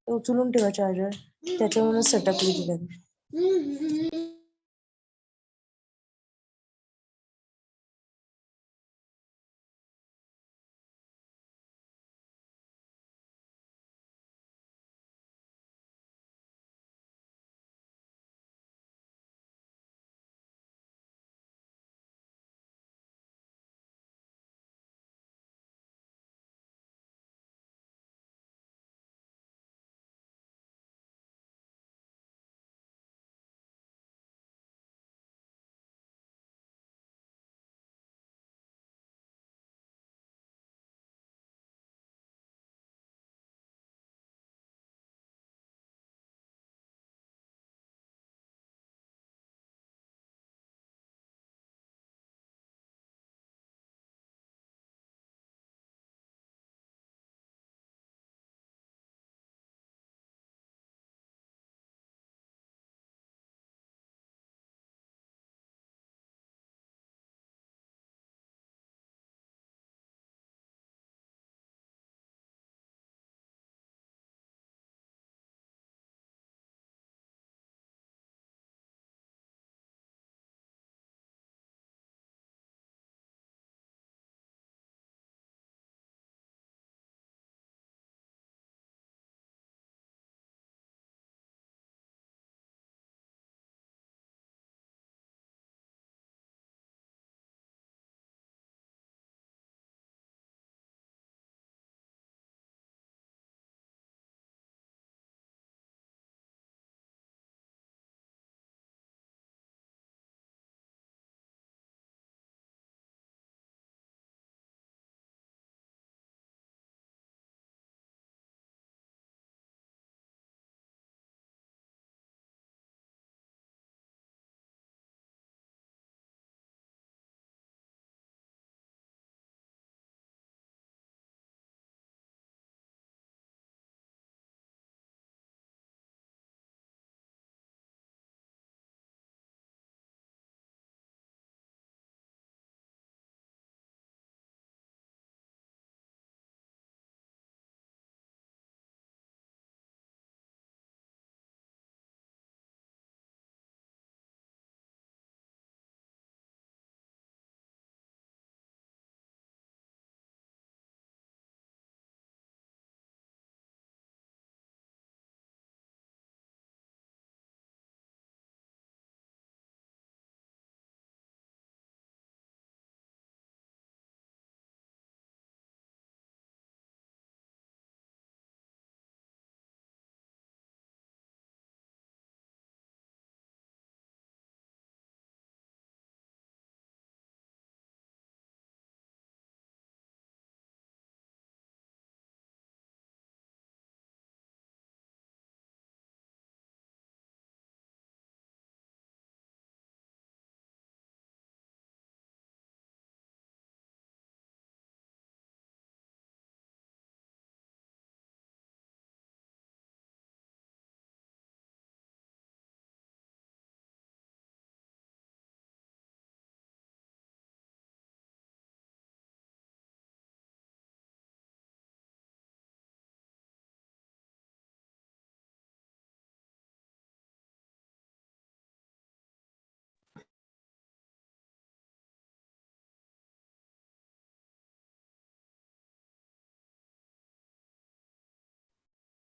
उचलून ठेवा चार्जर, त्याच्यावरूनच सटकली ती लगेच.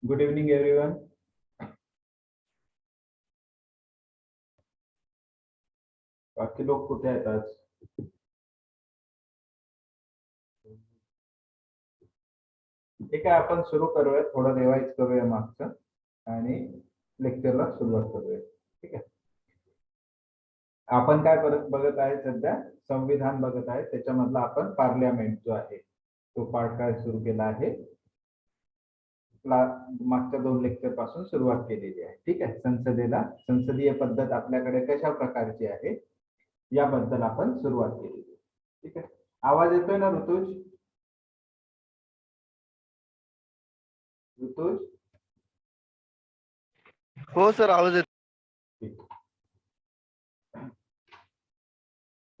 Good evening everyone. बाकी लोक कुठे आहेत आज? ठीक आहे, आपण सुरू करूया. थोडं रिवाइज करूया मागचं आणि लेक्चरला सुरुवात करूया. ठीक आहे. आपण काय बघत आहे सध्या? संविधान बघत आहे. त्याच्यामधला आपण पार्लियामेंट जो आहे तो पार्ट काय सुरू केला आहे, मागच्या 2 लेक्चर पासून सुरुवात केलेली आहे. ठीक आहे. संसदीय पद्धत आपल्याकडे कशा प्रकारची आहे याबद्दल आपण सुरुवात केलेली आहे. ठीक आहे. आवाज येतोय ना ऋतुज? ऋतुज? हो सर, आवाज येतो.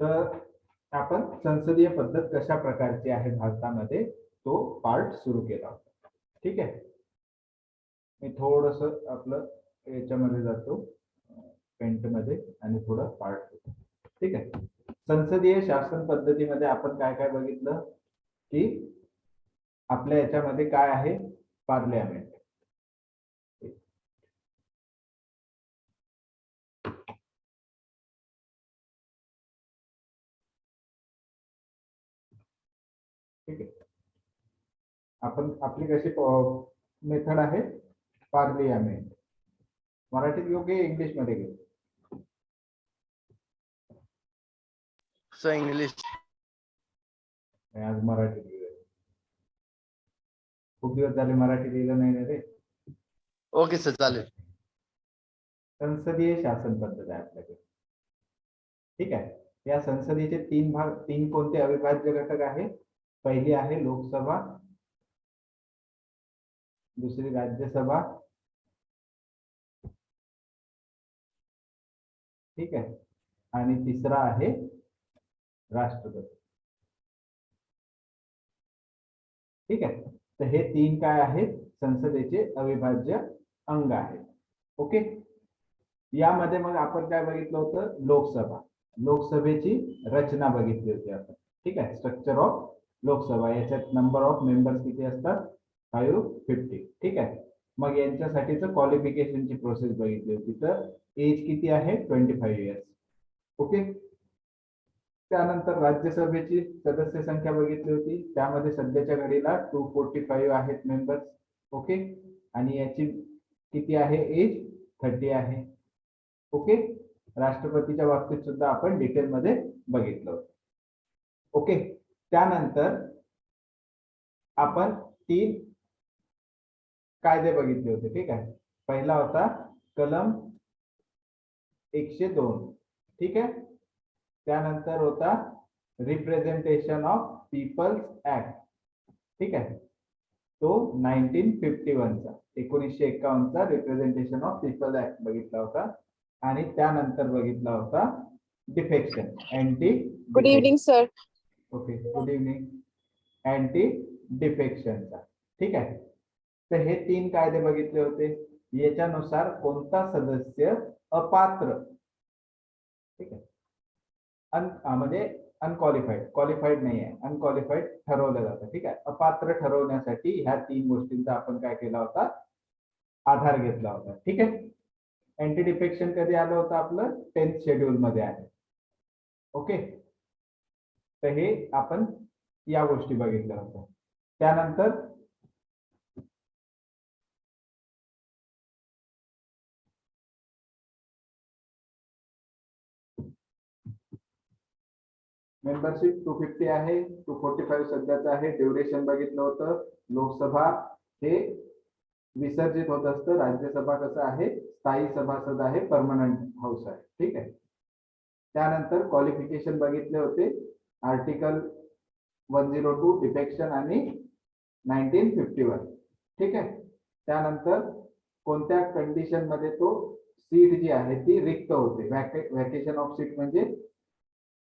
तर आपण संसदीय पद्धत कशा प्रकारची आहे भारतामध्ये तो पार्ट सुरू केला होता. ठीक आहे. मी थोडस आपलं याच्यामध्ये जातो पेंट मध्ये आणि थोडं पार्ट होतो. ठीक आहे. संसदीय शासन पद्धतीमध्ये आपण काय काय बघितलं की आपल्या याच्यामध्ये काय आहे, पार्लियामेंट. ठीक आहे. आपण आपली कशी मेथड आहे, पार्लियामेंट. मराठीत घेऊ की इंग्लिश मध्ये घेऊ? Sir English. आज मराठीत घेऊया. खूप दिवस झाले मराठी लिहिलं नाही ना रे. ओके सर चालेल. संसदीय शासन पद्धत आहे आपल्याकडे. ठीक आहे. या संसदेचे 3 भाग, 3 कोणते अविभाज्य घटक आहे? पहिली आहे लोकसभा, दुसरी राज्यसभा, ठीक आहे, आणि तिसरा आहे राष्ट्रपती. ठीक आहे. तर हे 3 काय आहेत, संसदेचे अविभाज्य अंग आहेत. ओके. यामध्ये मग आपण काय बघितलं होतं, लोकसभा. लोकसभेची रचना बघितली होती आपण. ठीक आहे. Structure of Lok Sabha. याच्यात नंबर ऑफ मेंबर्स किती असतात? 550. ठीक आहे. मग यांच्यासाठीचं क्वालिफिकेशनची प्रोसेस बघितली होती. तर एज किती आहे? 25 इयर्स. ओके. त्यानंतर राज्यसभेची सदस्य संख्या बघितली होती. त्यामध्ये सध्याच्या घडीला 245 आहेत मेंबर्स. ओके. आणि याची किती आहे एज? 30 आहे. ओके. राष्ट्रपतीच्या बाबतीत सुद्धा आपण डिटेल मध्ये बघितलं होतं. ओके. त्यानंतर आपण 3 कायदे बघितले होते. ठीक आहे. पहिला होता कलम 102. ठीक आहे. त्यानंतर होता रिप्रेझेंटेशन ऑफ पीपल्स ऍक्ट. ठीक आहे. तो 1951चा 1951चा रिप्रेझेंटेशन ऑफ पीपल्स ऍक्ट बघितला होता. आणि त्यानंतर बघितला होता defection, anti. Good evening sir. Okay. Good evening. Anti डिफेक्शनचा. ठीक आहे. तर हे 3 कायदे बघितले होते. याच्यानुसार कोणता सदस्य अपात्र, ठीक आहे, म्हणजे अनक्वालिफाईड, क्वालिफाईड नाही आहे, अनक्वालिफाईड ठरवलं जातं. ठीक आहे. अपात्र ठरवण्यासाठी ह्या 3 गोष्टींचा आपण काय केला होता, आधार घेतला होता. ठीक आहे. अँटी डिफेक्शन कधी आलं होतं? आपलं 10th शेड्यूल मध्ये आहे. ओके. तर हे आपण या गोष्टी बघितल्या होत्या. त्यानंतर मेंबरशिप 250 आहे, 245 सध्याचं आहे. ड्युरेशन बघितलं होतं. लोकसभा हे विसर्जित होत असतं. राज्यसभा कसं आहे, स्थायी सभासद आहे, परमनंट हाऊस आहे. ठीक आहे. त्यानंतर क्वालिफिकेशन बघितले होते. आर्टिकल 102 डिफेक्शन आणि 1951. ठीक आहे. त्यानंतर कोणत्या कंडिशन मध्ये तो सीट जी आहे ती रिक्त होते. व्हॅकेशन ऑफ सीट म्हणजे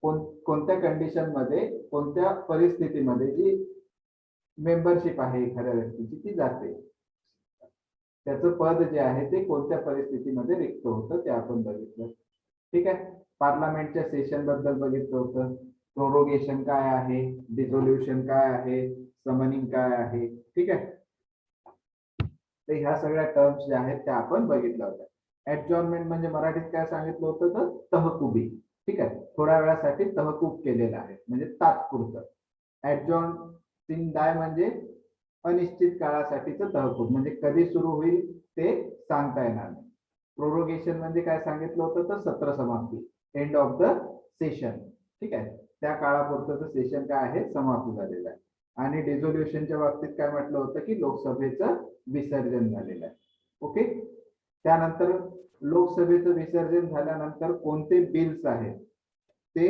कोणत्या कंडिशन मध्ये, कोणत्या परिस्थितीमध्ये जी मेंबरशिप आहे एखाद्या व्यक्तीची ती जाते. त्याचं पद जे आहे ते कोणत्या परिस्थितीमध्ये रिक्त होतं ते आपण बघितलं. ठीक आहे. पार्लमेंटच्या सेशन बद्दल बघितलं होतं. प्रोरोगेशन काय आहे, डिसोल्युशन काय आहे, समनिंग काय आहे. ठीक आहे. तर ह्या सगळ्या टर्म्स ज्या आहेत त्या आपण बघितल्या होत्या. ऍडजॉर्नमेंट म्हणजे मराठीत काय सांगितलं होतं तर तहकुबी. ठीक आहे. थोड्या वेळासाठी तहकूब केलेलं आहे म्हणजे तात्पुरतं. ऍडजॉर्निंग दाय म्हणजे अनिश्चित काळासाठीचं तहकूब, म्हणजे कधी सुरू होईल ते सांगता येणार नाही. प्रोरोगेशन म्हणजे काय सांगितलं होतं तर सत्र समाप्ती, एंड ऑफ द सेशन. ठीक आहे. त्या काळापुरतं सेशन काय आहे, समाप्त झालेलं आहे. आणि डिझोल्युशनच्या बाबतीत काय म्हटलं होतं की लोकसभेचं विसर्जन झालेलं आहे. ओके. त्यानंतर लोकसभेचं विसर्जन झाल्यानंतर कोणते बिल्स आहेत ते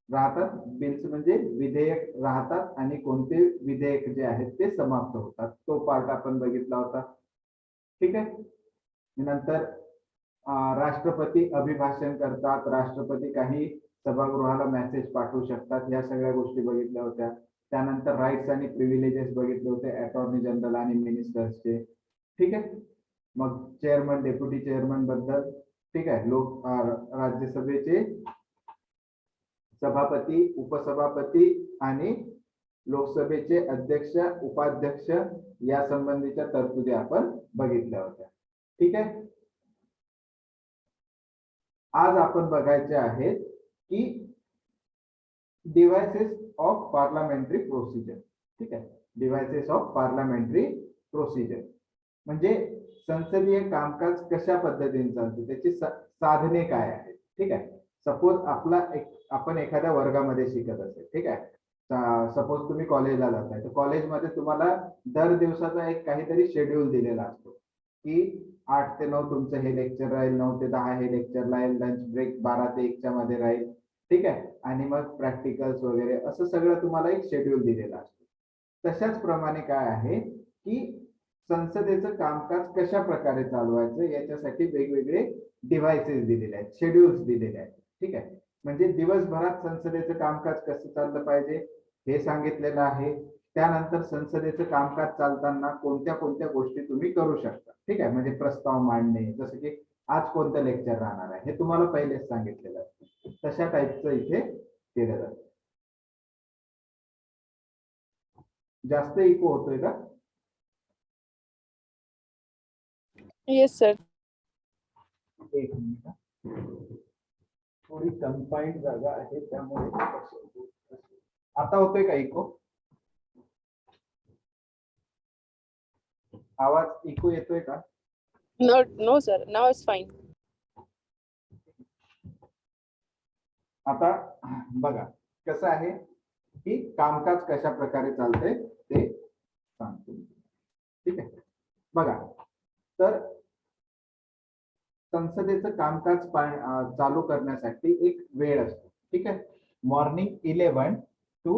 राहतात. बिल्स म्हणजे विधेयक राहतात आणि कोणते विधेयक जे आहेत ते समाप्त होतात. तो पार्ट आपण बघितला होता. ठीक आहे. नंतर राष्ट्रपती अभिभाषण करतात. राष्ट्रपती काही सभागृहाला मेसेज पाठवू शकतात. या सगळ्या गोष्टी बघितल्या होत्या. त्यानंतर राईट्स आणि प्रिव्हिलेजेस बघितले होते अटॉर्नी जनरल आणि मिनिस्टर्सचे. ठीक आहे. मग चेअरमन डेप्युटी चेअरमन बद्दल, ठीक आहे, राज्यसभेचे सभापती, उपसभापती आणि लोकसभेचे अध्यक्ष, उपाध्यक्ष या संबंधीच्या तरतुदी आपण बघितल्या होत्या. ठीक आहे. आज आपण बघायचे आहेत की डिव्हाइसेस ऑफ पार्लमेंटरी प्रोसिजर. ठीक आहे, डिव्हाइसेस ऑफ पार्लमेंटरी प्रोसिजर म्हणजे संसदीय कामकाज कशा पद्धतीने चालते, त्याची साधने काय आहेत. ठीक आहे. सपोज आपण एखाद्या वर्गामध्ये शिकत असेल. ठीक आहे. सपोज तुम्ही कॉलेजला जाताय, तर कॉलेजमध्ये तुम्हाला दर दिवसाचा एक काहीतरी शेड्यूल दिलेला असतो की 8 ते 9 तुमचं हे लेक्चर राहील, 9 ते 10 हे लेक्चर राहील, लंच ब्रेक 12 ते 1 च्या मध्ये राहील. ठीक आहे. आणि मग प्रॅक्टिकल्स वगैरे असं सगळं तुम्हाला एक शेड्यूल दिलेला असतो. तशाच प्रमाणे काय आहे की संसदेचं कामकाज कशा प्रकारे चालवायचं याच्यासाठी वेगवेगळे डिव्हाइसेस दिलेले आहेत, शेड्यूल्स दिलेले आहेत. ठीक आहे. म्हणजे दिवसभरात संसदेचं कामकाज कसं चाललं पाहिजे हे सांगितलेलं आहे. त्यानंतर संसदेचं कामकाज चालताना कोणत्या कोणत्या गोष्टी तुम्ही करू शकता. ठीक आहे. म्हणजे प्रस्ताव मांडणे, जसं की आज कोणतं लेक्चर राहणार आहे हे तुम्हाला पहिलेच सांगितलेलं असतं. तशा टाईपचं इथे केलं जातं. जास्त इको होतोय का? Yes sir. एक मिनिट, थोडी कन्फाईंड जागा आहे त्यामुळे. आता होतोय का इको? आवाज इको येतोय का? No sir, now it's fine. आता बघा कसं आहे की कामकाज कशा प्रकारे चालतंय ते सांगतो. ठीक आहे. बघा, तर संसदेचं कामकाज चालू करण्यासाठी एक वेळ असतो. ठीक आहे. Morning 11 to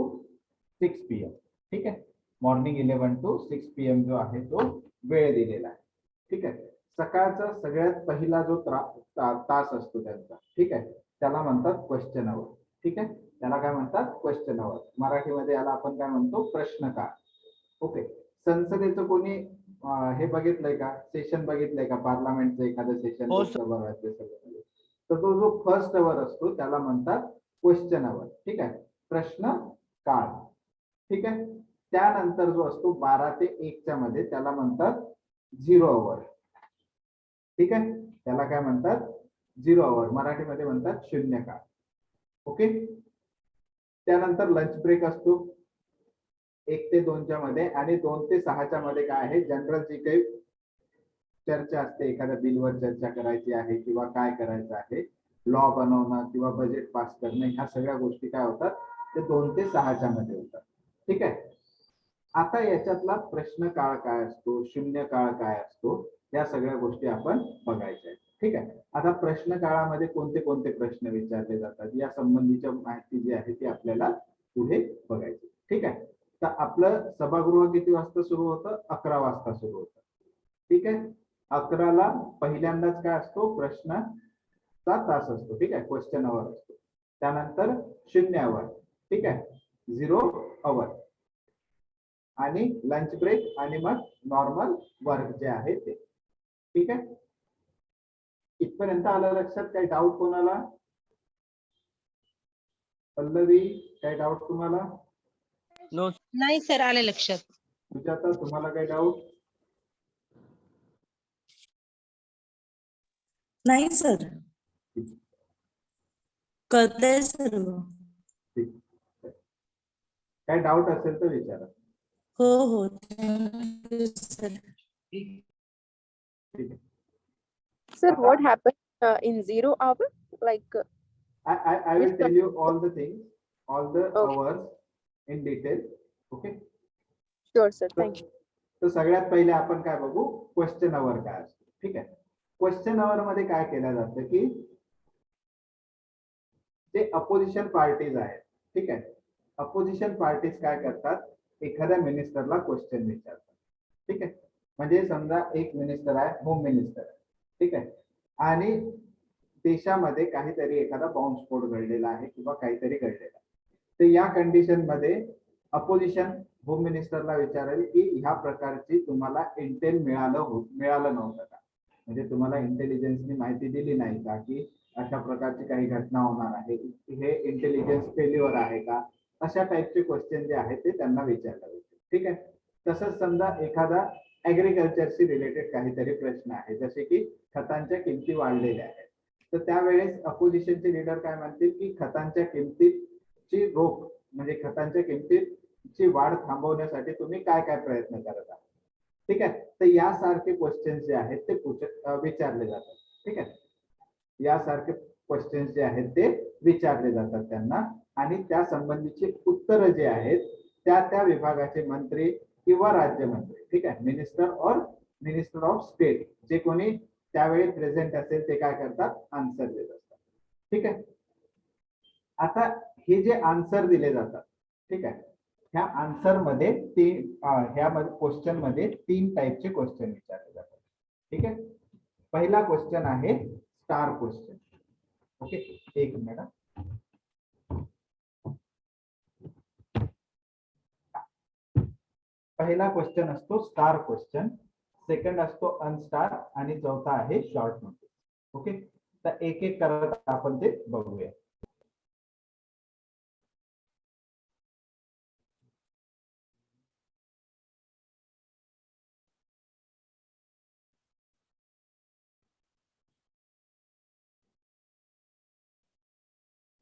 6 PM. ठीक आहे. मॉर्निंग 11 to 6 PM जो आहे तो वेळ दिलेला आहे. ठीक आहे. सकाळचा सगळ्यात पहिला जो तास असतो त्यांचा, ठीक आहे, त्याला म्हणतात क्वेश्चन अवर. ठीक आहे. त्याला काय म्हणतात? Question our. मराठीमध्ये याला आपण काय म्हणतो? प्रश्नकाळ. ओके. संसदेचं कोणी हे बघितलंय का, सेशन बघितलंय का पार्लमेंटचं एखादं सेशन? हो, तर तो जो फर्स्ट अवर असतो त्याला म्हणतात क्वेश्चन अवर. ठीक आहे. प्रश्न काळ. ठीक आहे. त्यानंतर जो असतो 12 ते 1 च्या मध्ये त्याला म्हणतात झिरो अवर. ठीक आहे. त्याला काय म्हणतात? Zero our. मराठीमध्ये म्हणतात शून्य काळ. ओके. त्यानंतर लंच ब्रेक असतो 1 ते 2 च्या मध्ये, आणि 2 ते 6 च्या मध्ये काय आहे, जनरल जी काही चर्चा असते, एखाद्या बिलवर चर्चा करायची आहे किंवा काय करायचं आहे, लॉ बनवणं किंवा बजेट पास करणं, ह्या सगळ्या गोष्टी काय होतात ते 2 ते 6 च्या मध्ये होतात. ठीक आहे. आता याच्यातला प्रश्न काळ काय असतो, शून्य काळ काय असतो, या सगळ्या गोष्टी आपण बघायच्या आहेत. ठीक आहे. आता प्रश्न काळामध्ये कोणते कोणते प्रश्न विचारले जातात या संबंधीच्या माहिती जी आहे ती आपल्याला पुढे बघायची. ठीक आहे. तर आपलं सभागृह किती वाजता सुरू होतं? 11 वाजता सुरू होतं. ठीक आहे. 11ला पहिल्यांदाच काय असतो? प्रश्नाचा तास असतो. ठीक आहे. क्वेश्चन अवर असतो. त्यानंतर शून्य अवर. ठीक आहे. झिरो अवर आणि लंच ब्रेक आणि मग नॉर्मल वर्क जे आहे ते. ठीक आहे. इथपर्यंत आलं लक्षात? काही डाऊट कोणाला? पल्लवी, काही डाऊट तुम्हाला? नो. नाही सर, आले लक्षात. सुजाता, तुम्हाला काही डाऊट? नाही सर, कळतंय सर्व. ठीक. काही डाऊट असेल तर विचारा. हो हो, थँक्यू सर. ठीक आहे. Sir, what happened in 0 hour? Like I will tell you all the things, all the Okay. hours in detail. Okay. sure sir, thank you. तर सगळ्यात पहिले आपण काय बघू? क्वेश्चन अवर काय असतो. ठीक आहे. क्वेश्चन अवर मध्ये काय केलं जातं की जे अपोजिशन पार्टीज आहेत, ठीक आहे, अपोजिशन पार्टीज काय करतात, एखाद्या मिनिस्टरला क्वेश्चन विचारतात. ठीक आहे. म्हणजे समजा एक मिनिस्टर आहे, होम मिनिस्टर आहे. ठीक आहे. आणि देशामध्ये काहीतरी एखादा बॉम्बस्फोट घडलेला आहे किंवा काहीतरी घडलेलं आहे, तर या कंडिशन मध्ये अपोजिशन होम मिनिस्टरला विचारेल की ह्या प्रकारची तुम्हाला इंटेल मिळालं नव्हतं का, म्हणजे तुम्हाला इंटेलिजन्सनी माहिती दिली नाही का की अशा प्रकारची काही घटना होणार आहे, हे इंटेलिजन्स फेल्युअर आहे का, अशा टाईपचे क्वेश्चन जे आहेत ते त्यांना विचारले जाते. ठीक आहे. तसंच समजा एखादा ऍग्रिकल्चरशी रिलेटेड काहीतरी प्रश्न आहे, जसे की खतांच्या किमती वाढलेल्या आहेत, तर त्यावेळेस अपोजिशनचे लीडर काय म्हणतील की खतांच्या किमतीची रोख म्हणजे खतांच्या किमतीची वाढ थांबवण्यासाठी तुम्ही काय काय प्रयत्न करत आहात. ठीक आहे. तर यासारखे क्वेश्चन जे आहेत ते विचारले जातात. ठीक आहे. यासारखे क्वेश्चन जे आहेत ते विचारले जातात त्यांना, आणि त्या संबंधीचे उत्तर जे आहेत त्या विभागाचे मंत्री किंवा राज्यमंत्री, ठीक आहे, मिनिस्टर ऑफ स्टेट जे कोणी त्यावेळी प्रेझेंट असेल ते काय करतात, आन्सर देत असतात. ठीक आहे. आता हे जे आन्सर दिले जातात, ठीक आहे, ह्या आन्सर मध्ये ह्या क्वेश्चन मध्ये 3 टाईपचे क्वेश्चन विचारले जातात. ठीक आहे. पहिला क्वेश्चन आहे स्टार क्वेश्चन. ओके, एक मिनिट. पहिला क्वेश्चन असतो स्टार क्वेश्चन, सेकंड असतो अनस्टार आणि चौथा आहे शॉर्ट नोटिस. ओके, तर एक एक करत आपण ते बघूया.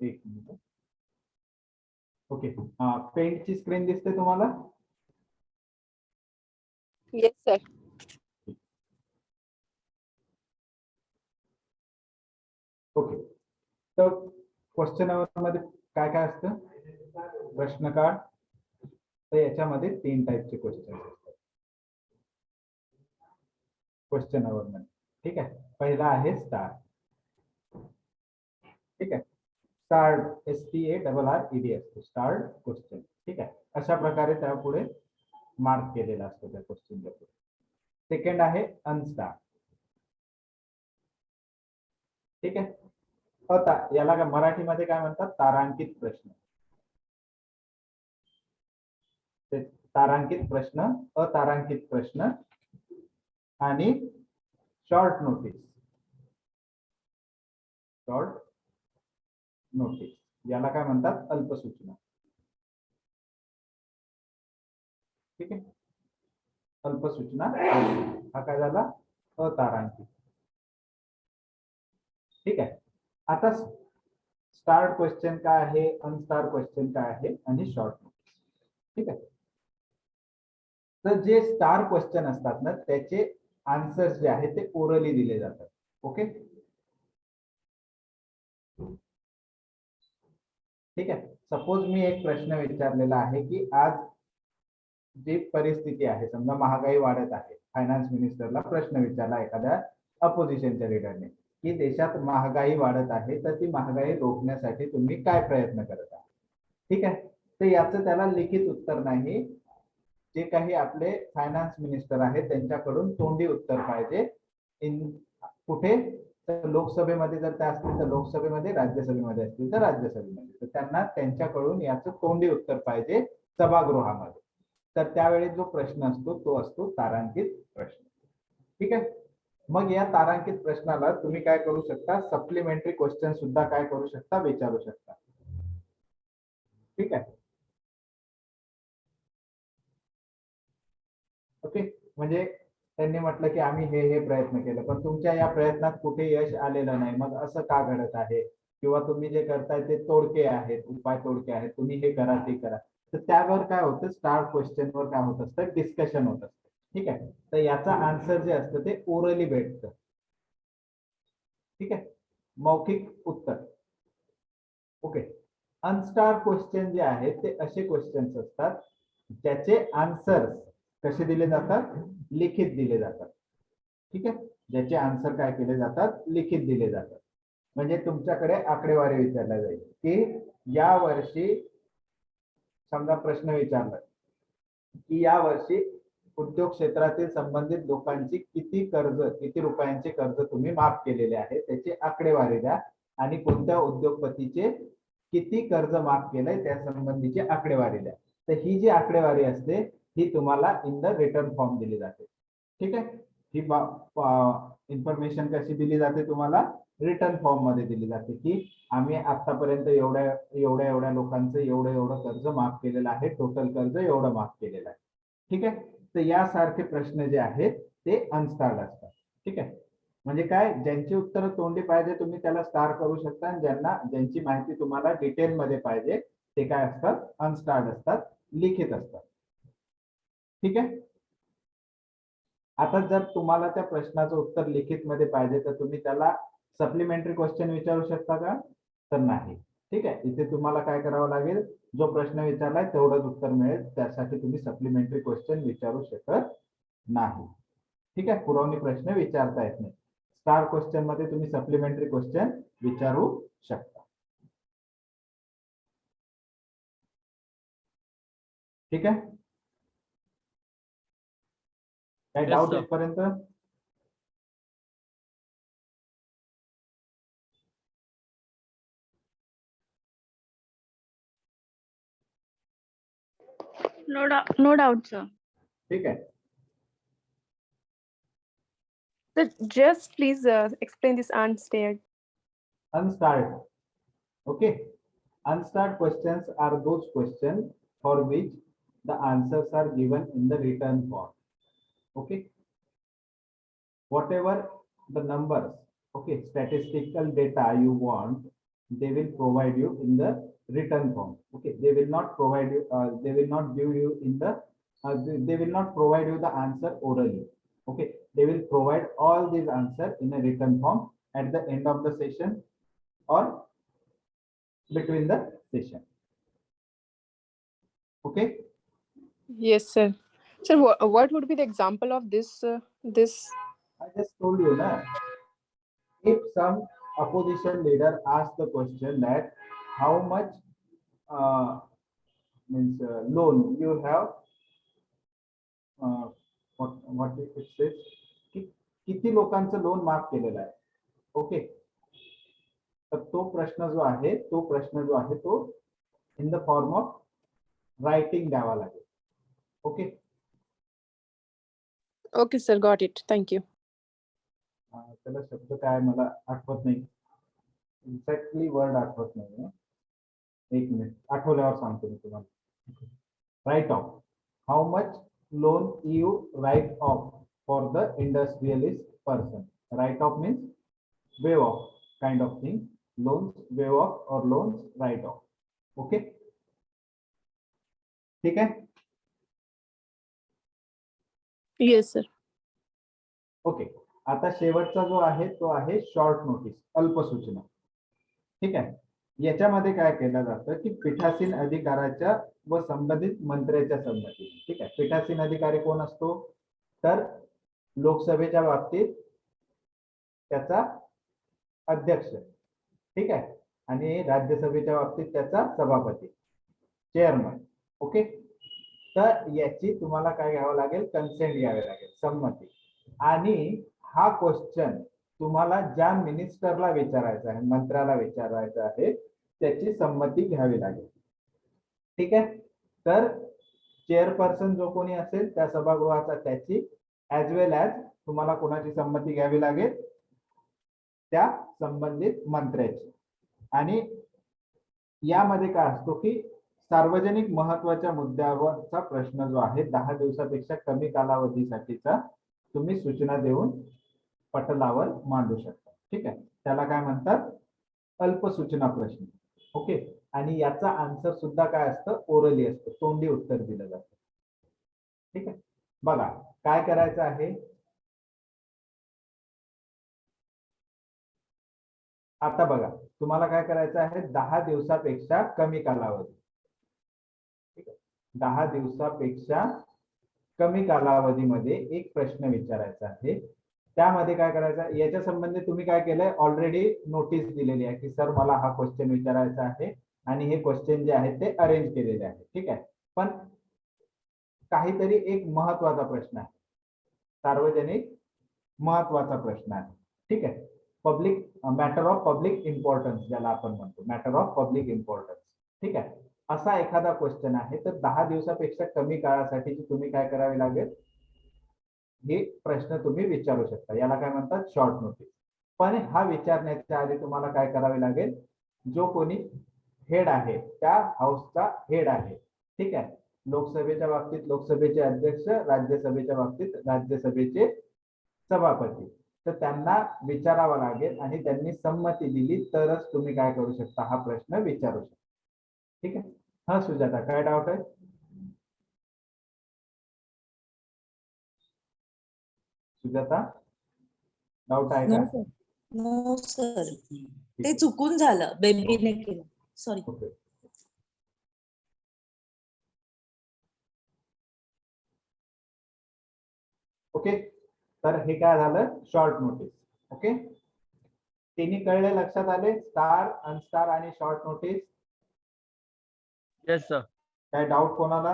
एक मिनिट. ओके, पेंटची स्क्रीन दिसते तुम्हाला? Yes, sir. ओके, तर क्वेश्चन मध्ये काय काय असतं, प्रश्न काळ. तर याच्यामध्ये 3 टाईपचे क्वेश्चन असतात क्वेश्चन मध्ये. ठीक आहे. पहिला आहे स्टार. ठीक आहे. स्टार STARRED असतो स्टार क्वेश्चन. ठीक आहे. अशा प्रकारे त्या पुढे मार्क केलेला असतो त्या क्वेश्चनच्या पुढे. सेकंड आहे अनस्टार. ठीक आहे. याला मराठीमध्ये काय म्हणतात, तारांकित प्रश्न. तारांकित प्रश्न, अतारांकित प्रश्न आणि शॉर्ट नोटीस. शॉर्ट नोटीस याला काय म्हणतात, अल्पसूचना. ठीक आहे. अल्पसूचना हा काय झाला, अतारांकित. ठीक आहे. आता स्टार्ट क्वेश्चन काय आहे, अनस्टार क्वेश्चन काय आहे आणि शॉर्ट नोटीस. ठीक आहे. तर जे स्टार क्वेश्चन असतात ना त्याचे आन्सर्स जे आहेत ते ओरली दिले जातात. ओके, ठीक आहे. सपोज मी एक प्रश्न विचारलेला आहे की आज जी परिस्थिती आहे, समजा महागाई वाढत आहे, फायनान्स मिनिस्टरला प्रश्न विचारला एखाद्या अपोजिशनच्या लीडरने की देशात महागाई वाढत आहे, तर ती महागाई रोखण्यासाठी तुम्ही काय प्रयत्न करत आहात. ठीक आहे. तर याचं त्याला लिखित उत्तर नाही, जे काही आपले फायनान्स मिनिस्टर आहेत त्यांच्याकडून तोंडी उत्तर पाहिजे. कुठे, तर लोकसभेमध्ये जर त्या असतील तर लोकसभेमध्ये, राज्यसभेमध्ये असतील तर राज्यसभेमध्ये, तर त्यांना त्यांच्याकडून याचं तोंडी उत्तर पाहिजे सभागृहामध्ये. तर त्यावेळी जो प्रश्न असतो तो असतो तारांकित प्रश्न. ठीक आहे. मग या तारांकित प्रश्नाला तुम्ही काय करू शकता, सप्लिमेंटरी क्वेश्चन सुद्धा काय करू शकता, विचारू शकता. ठीक आहे. ओके, म्हणजे त्यांनी म्हटलं की आम्ही हे प्रयत्न केलं पण तुमच्या या प्रयत्नात कुठे यश आलेलं नाही, मग असं का घडत आहे, किंवा तुम्ही जे करताय ते तोडके आहेत, उपाय तोडके आहेत, तुम्ही हे करा ते करा. तर त्यावर काय होतं, स्टार क्वेश्चन वर काय होत असतं, डिस्कशन होत असतं. ठीक आहे. तर याचा आन्सर जे असतं ते ओरली भेटतं. ठीक आहे, मौखिक उत्तर. ओके. अनस्टार क्वेश्चन जे आहेत ते असे क्वेश्चन्स असतात ज्याचे आन्सर्स कसे दिले जातात, लिखित दिले जातात. ठीक आहे. ज्याचे आन्सर काय केले जातात, लिखित दिले जातात. म्हणजे तुमच्याकडे आकडेवारी विचारल्या जाईल की या वर्षी, समजा प्रश्न विचारला की या वर्षी उद्योग क्षेत्रातील संबंधित लोकांची किती रुपयांचे कर्ज तुम्ही माफ केलेले आहे, त्याची आकडेवारी द्या आणि कोणत्या उद्योगपतीचे किती कर्ज माफ केलंय त्या संबंधीची आकडेवारी द्या. तर ही जी आकडेवारी असते ही तुम्हाला इन द रिटर्न फॉर्म दिली जाते. ठीक आहे. ही इन्फॉर्मेशन कशी दिली जाते तुम्हाला? रिटर्न फॉर्म मध्ये दिली जाते की आम्ही आतापर्यंत एवढ्या एवढ्या एवढ्या लोकांचं एवढं एवढं कर्ज माफ केलेलं आहे, टोटल कर्ज एवढं माफ केलेलं आहे. ठीक आहे. तर यासारखे प्रश्न जे आहेत ते अनस्टार्ड असतात. ठीक आहे. म्हणजे काय, ज्यांची उत्तरं तोंडी पाहिजे तुम्ही त्याला स्टार करू शकता, आणि ज्यांची माहिती तुम्हाला डिटेल मध्ये पाहिजे ते काय असतात? अनस्टार्ड असतात, लिखित असतात. ठीक आहे. आता जर तुम्हाला त्या प्रश्नाचं उत्तर लिखित मध्ये पाहिजे तर तुम्ही त्याला सप्लिमेंटरी क्वेश्चन विचारू शकता का? तर नाही. ठीक आहे. इथे तुम्हाला काय करावं लागेल, जो प्रश्न विचारलाय तेवढंच उत्तर मिळेल, त्यासाठी तुम्ही सप्लिमेंटरी क्वेश्चन विचारू शकत नाही. ठीक आहे. पुरवणी प्रश्न विचारता येत नाही. स्टार क्वेश्चन मध्ये तुम्ही सप्लिमेंटरी क्वेश्चन विचारू शकता. ठीक आहे. काय Yes, doubt sir. येतपर्यंत? No doubt, sir. ठीक आहे. So just please explain this unstated. Unstarred. Okay. Unstarred questions are those questions for which the answers are given in the written form. Okay. Whatever the numbers, okay, statistical data you want, they will provide you in the written form. Okay. They will not provide you, they will not give you in the, they will not provide you the answer orally. Okay. They will provide all these answers in a written form at the end of the session or between the session. Okay. Yes, sir. Sir, what would be the example of this? I just told you that if some opposition leader asks the question that how much means loan you have, what it says, किती लोकांचं loan माफ केलेलं आहे. Okay. तर तो प्रश्न जो आहे तो in the form of writing द्यावा लागेल. Okay. Okay, sir. Got it. Thank you. त्याला शब्द काय मला आठवत नाही, एक्झॅक्टली वर्ड आठवत नाही. एक मिनिट, आठवल्यावर सांगतो मी तुम्हाला. Write off, how much loan you write off for the industrialist person. Write off means waive off kind of thing. Loans, waive off or loans, write off. Okay. ठीक आहे. Yes, sir. Okay. आता शेवटचा जो आहे तो आहे short notice, अल्पसूचना. ठीक आहे. याच्यामध्ये काय केलं जातं की पीठासीन अधिकाराच्या व संबंधित मंत्र्याच्या संमतीने. ठीक आहे. पीठासीन अधिकारी कोण असतो? तर लोकसभेच्या बाबतीत त्याचा अध्यक्ष. ठीक आहे. आणि राज्यसभेच्या बाबतीत त्याचा सभापती, चेअरमन. ओके. तर याची तुम्हाला काय घ्यावं लागेल? कन्सेंट घ्यावे लागेल, संमती. आणि हा क्वेश्चन तुम्हाला ज्या मिनिस्टरला विचारायचा आहे, मंत्र्याला विचारायचा आहे, त्याची संमती घ्यावी लागेल. ठीक आहे. तर चेअरपर्सन जो कोणी असेल त्या सभागृहाचा, त्याची ऍज वेल ऍज तुम्हाला कोणाची संमती घ्यावी लागेल? त्या संबंधित मंत्र्याची. आणि यामध्ये काय असतो की सार्वजनिक महत्वाच्या मुद्द्यावरचा प्रश्न जो आहे 10 दिवसापेक्षा कमी कालावधीसाठीचा तुम्ही सूचना देऊन पटलावर मांडू शकता. ठीक आहे. त्याला काय म्हणतात? अल्पसूचना प्रश्न. ओके. आणि याचा आन्सर सुद्धा काय असतं? ओरली असतं, तोंडी उत्तर दिलं जातं. ठीक आहे. बघा काय करायचं आहे. आता बघा तुम्हाला काय करायचं आहे, 10 दिवसापेक्षा कमी कालावधी. 10 दिवसापेक्षा कमी कालावधीमध्ये एक प्रश्न विचारायचा आहे. त्यामध्ये काय करायचं, याच्या संबंधी तुम्ही काय केलंय, ऑलरेडी नोटीस दिलेली आहे की सर मला हा क्वेश्चन विचारायचा आहे आणि हे क्वेश्चन जे आहे ते अरेंज केलेले आहे. ठीक आहे. पण काहीतरी एक महत्वाचा प्रश्न आहे, सार्वजनिक महत्वाचा प्रश्न आहे. ठीक आहे. Public matter of public importance ज्याला आपण म्हणतो, मॅटर ऑफ पब्लिक इम्पॉर्टन्स. ठीक आहे. असा एखादा क्वेश्चन आहे तर 10 दिवसापेक्षा कमी काळासाठी तुम्ही काय करावे लागेल, हे प्रश्न तुम्ही विचारू शकता. याला काय म्हणतात? Short notice. पण हा विचारण्याच्या आधी तुम्हाला काय करावे लागेल? जो कोणी हेड आहे त्या हाऊसचा हेड आहे, ठीक आहे. लोकसभेच्या बाबतीत लोकसभेचे अध्यक्ष, राज्यसभेच्या बाबतीत राज्यसभेचे सभापती, तर त्यांना विचारावं लागेल आणि त्यांनी संमती दिली तरच तुम्ही काय करू शकता? हा प्रश्न विचारू शकता. ठीक आहे. हा सुजाता, काय डाऊट आहे? सुजाता, डाऊट आहे का? नो सर, नो सर, ते चुकून झालं, बेबीने केलं, सॉरी. ओके. ओके, तर हे काय झालं? Short notice. ओके, तिन्ही कळले, लक्षात आले? स्टार, अनस्टार आणि शॉर्ट नोटीस. Yes, sir. काय डाऊट कोणाला?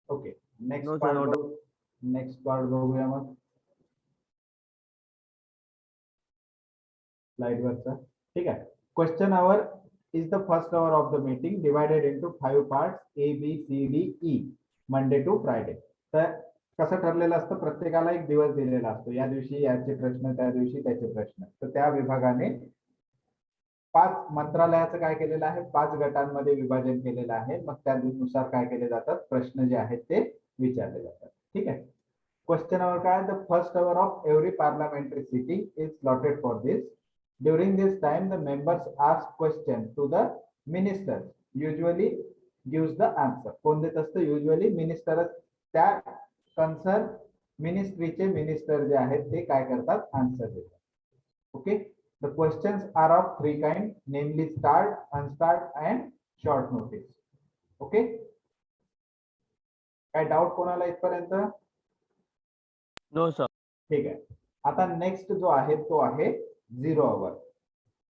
Okay, No, next sir, part no doubt. बघू. नेक्स्ट पार्ट बघूया मग स्लाइड वरचा. ठीक आहे. Question hour is the first hour of the meeting divided into 5 parts A, B, C, D, E, Monday to Friday. तर कसं ठरलेलं असतं? प्रत्येकाला एक दिवस दिलेला असतो. या दिवशी याचे प्रश्न, त्या दिवशी त्याचे प्रश्न. तर त्या विभागाने 5 मंत्रालयाचं काय केलेलं आहे? 5 गटांमध्ये विभाजन केलेलं आहे. मग त्यानुसार काय केले जातात? प्रश्न जे आहेत ते विचारले जातात. ठीक आहे. क्वेश्चन आवर काय? The first hour of every parliamentary sitting is slotted for this. During this time, the members ask questions to the minister. Usually gives the answer. कोण देत असतं? Usually minister. त्या कन्सर्न मिनिस्ट्रीचे मिनिस्टर जे आहेत ते काय करतात? आन्सर देतात. Okay, the questions are of 3 kind, namely start, unstart and short notice. Okay, काय डाऊट कोणाला इथपर्यंत? No, sir. ठीक आहे. आता नेक्स्ट जो आहे तो आहे 0 आवर.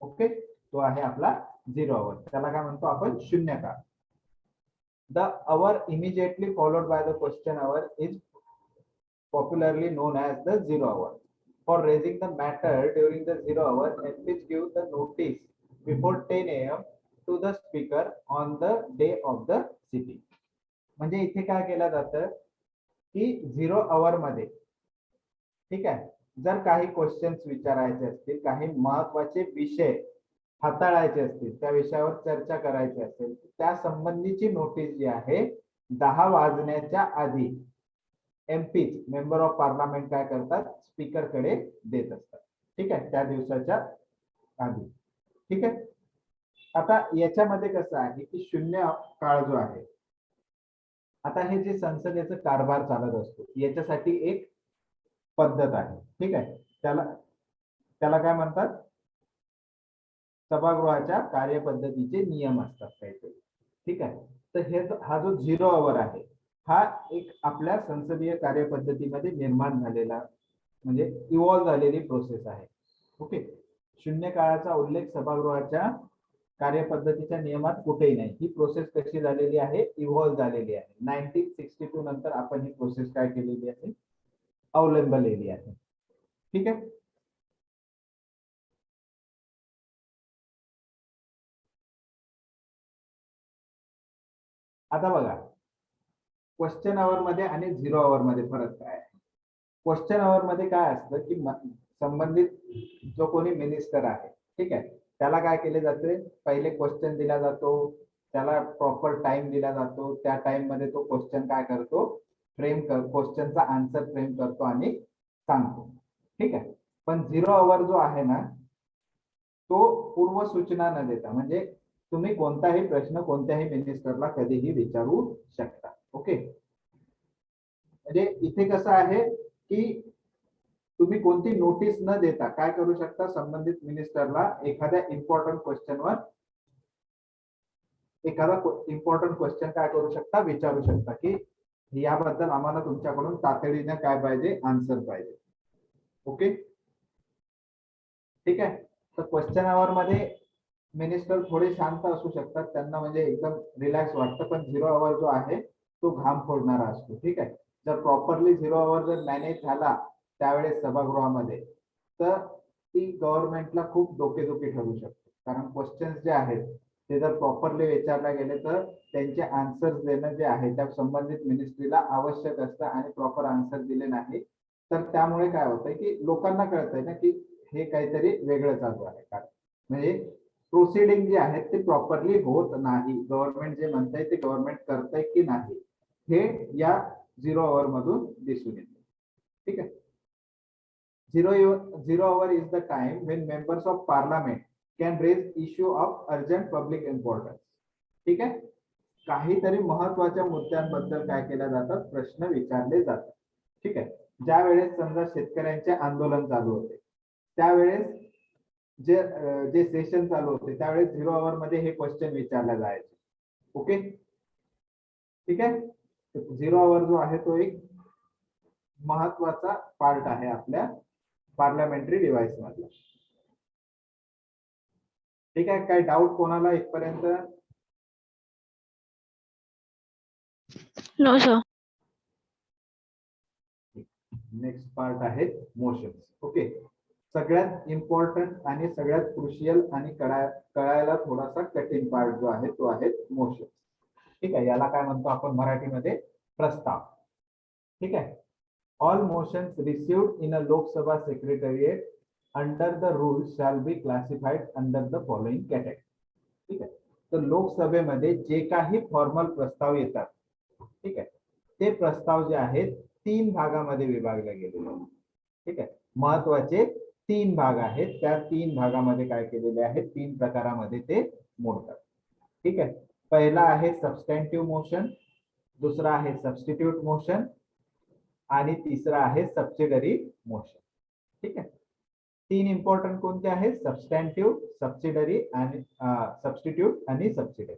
ओके, तो आहे आपला 0 आवर. त्याला काय म्हणतो आपण? शून्य काळ. The hour immediately followed by the question hour is popularly known as the 0 hour. For raising the matter during the 0 hour, MPs give the notice before 10 AM to the speaker on the day of the sitting. म्हणजे इथे काय केलं जातं की 0 आवर मध्ये, ठीक आहे, जर काही क्वेश्चन्स विचारायचे असतील, काही महत्वाचे विषय हाताळायचे असतील, त्या विषयावर चर्चा करायची असेल, त्या संबंधीची नोटीस जी आहे 10 वाजण्याच्या आधी एमपी, मेंबर ऑफ पार्लमेंट, काय करतात? स्पीकर कडे देत असतात. ठीक आहे, त्या दिवसाच्या आधी. ठीक आहे. आता याच्यामध्ये कसं आहे की शून्य काळ जो आहे, आता हे जे संसदेचं कारभार चालत असतो याच्यासाठी एक पद्धत आहे. ठीक आहे, त्याला काय म्हणतात? सभागृहाच्या कार्यपद्धतीचे नियम असतात काहीतरी. ठीक आहे. तर हा जो 0 आवर आहे हा एक आपल्या संसदीय कार्यपद्धतीमध्ये निर्माण झालेला, म्हणजे इव्हॉल्व्ह झालेली प्रोसेस आहे. ओके, शून्य काळाचा उल्लेख सभागृहाच्या कार्यपद्धतीच्या नियमात कुठेही नाही. ही प्रोसेस कशी झालेली आहे? इव्हॉल्व्ह झालेली आहे. 1962 नंतर आपण ही प्रोसेस काय केलेली आहे? अवलंबलेली आहे. ठीक आहे. आता बघा, क्वेश्चन आवर मध्ये आणि 0 आवर मध्ये फरक काय आहे? क्वेश्चन आवर मध्ये काय असतं की संबंधित जो कोणी मिनिस्टर आहे, ठीक आहे, त्याला काय केले जाते? पहिले क्वेश्चन दिला जातो, त्याला प्रॉपर टाइम दिला जातो. त्या टाइम मध्ये तो क्वेश्चन काय करतो? क्वेश्चनचा आन्सर फ्रेम करतो आणि सांगतो. ठीक आहे. पण 0 आवर जो आहे ना, तो पूर्व सूचना न देता, म्हणजे तुम्ही कोणताही प्रश्न कोणत्याही मिनिस्टरला कधीही विचारू शकता. ओके, म्हणजे इथे कसं आहे की तुम्ही कोणती नोटीस न देता काय करू शकता? संबंधित मिनिस्टरला एखादा इम्पॉर्टंट क्वेश्चन काय करू शकता? विचारू शकता की याबद्दल आम्हाला तुमच्याकडून तातडीने काय पाहिजे? आन्सर पाहिजे. ओके, ठीक आहे. तर क्वेश्चन आवर मध्ये मिनिस्टर थोडे शांत असू शकतात, त्यांना म्हणजे एकदम रिलॅक्स वाटतं. पण 0 आवर जो आहे तो घाम फोडणारा असतो. ठीक आहे. जर प्रॉपरली 0 आवर जर मॅनेज झाला त्यावेळेस सभागृहामध्ये, तर ती गव्हर्नमेंटला खूप डोकेदुखी ठरू शकते. कारण क्वेश्चन्स जे आहेत ते जर प्रॉपरली विचारले गेले तर त्यांचे आन्सर्स देणं जे आहे त्या संबंधित मिनिस्ट्रीला आवश्यक असतं आणि प्रॉपर आन्सर दिले नाही तर त्यामुळे काय होतंय की लोकांना कळतंय ना की हे काहीतरी वेगळं चालू आहे. कारण म्हणजे प्रोसिडिंग जे आहेत ते प्रॉपरली होत नाही. गव्हर्नमेंट जे म्हणतंय ते गव्हर्नमेंट करतंय की नाही हे या 0 आवर मधून दिसून येते. ठीक आहे. 0 hour is the time when members of parliament can raise issue of urgent public importance. ठीक आहे. काहीतरी महत्वाच्या मुद्द्यांबद्दल काय केल्या जातात, प्रश्न विचारले जातात. ठीक आहे. ज्या वेळेस समजा शेतकऱ्यांचे आंदोलन चालू होते त्यावेळेस जे सेशन चालू होते त्यावेळेस 0 hour मध्ये हे क्वेश्चन विचारले जायचे. ओके. ठीक आहे. 0 hour जो आहे तो एक महत्वाचा पार्ट आहे आपल्या पार्लमेंटरी डिव्हाइस मधला. ठीक आहे. काय डाऊट कोणाला इथपर्यंत? No, sir. नेक्स्ट पार्ट आहे मोशन्स. ओके. सगळ्यात इम्पॉर्टंट आणि सगळ्यात क्रुशियल आणि कळायला थोडासा कठीण पार्ट जो आहे तो आहे मोशन. ठीक आहे. याला काय म्हणतो आपण मराठीमध्ये? प्रस्ताव. ठीक आहे. All motions received in a Lok Sabha secretariat under the rules shall be classified under the following category. ठीक आहे. तर लोकसभेमध्ये जे काही फॉर्मल प्रस्ताव येतात ठीक आहे ते प्रस्ताव जे आहेत 3 भागामध्ये विभागले गेलेले आहेत. ठीक आहे. महत्वाचे 3 भाग आहेत. त्या 3 भागामध्ये काय केलेले आहे 3 प्रकारामध्ये ते मोडतात. ठीक आहे. पहिला आहे सबस्टॅन्टिव्ह मोशन, दुसरा आहे सबस्टिट्यूट मोशन आणि तिसरा आहे सबसिडरी मोशन. ठीक आहे. 3 इम्पॉर्टंट कोणते आहेत? सबस्टॅन्टिव्ह, सबसिडरी आणि सबस्टिट्यूट आणि सबसिडरी.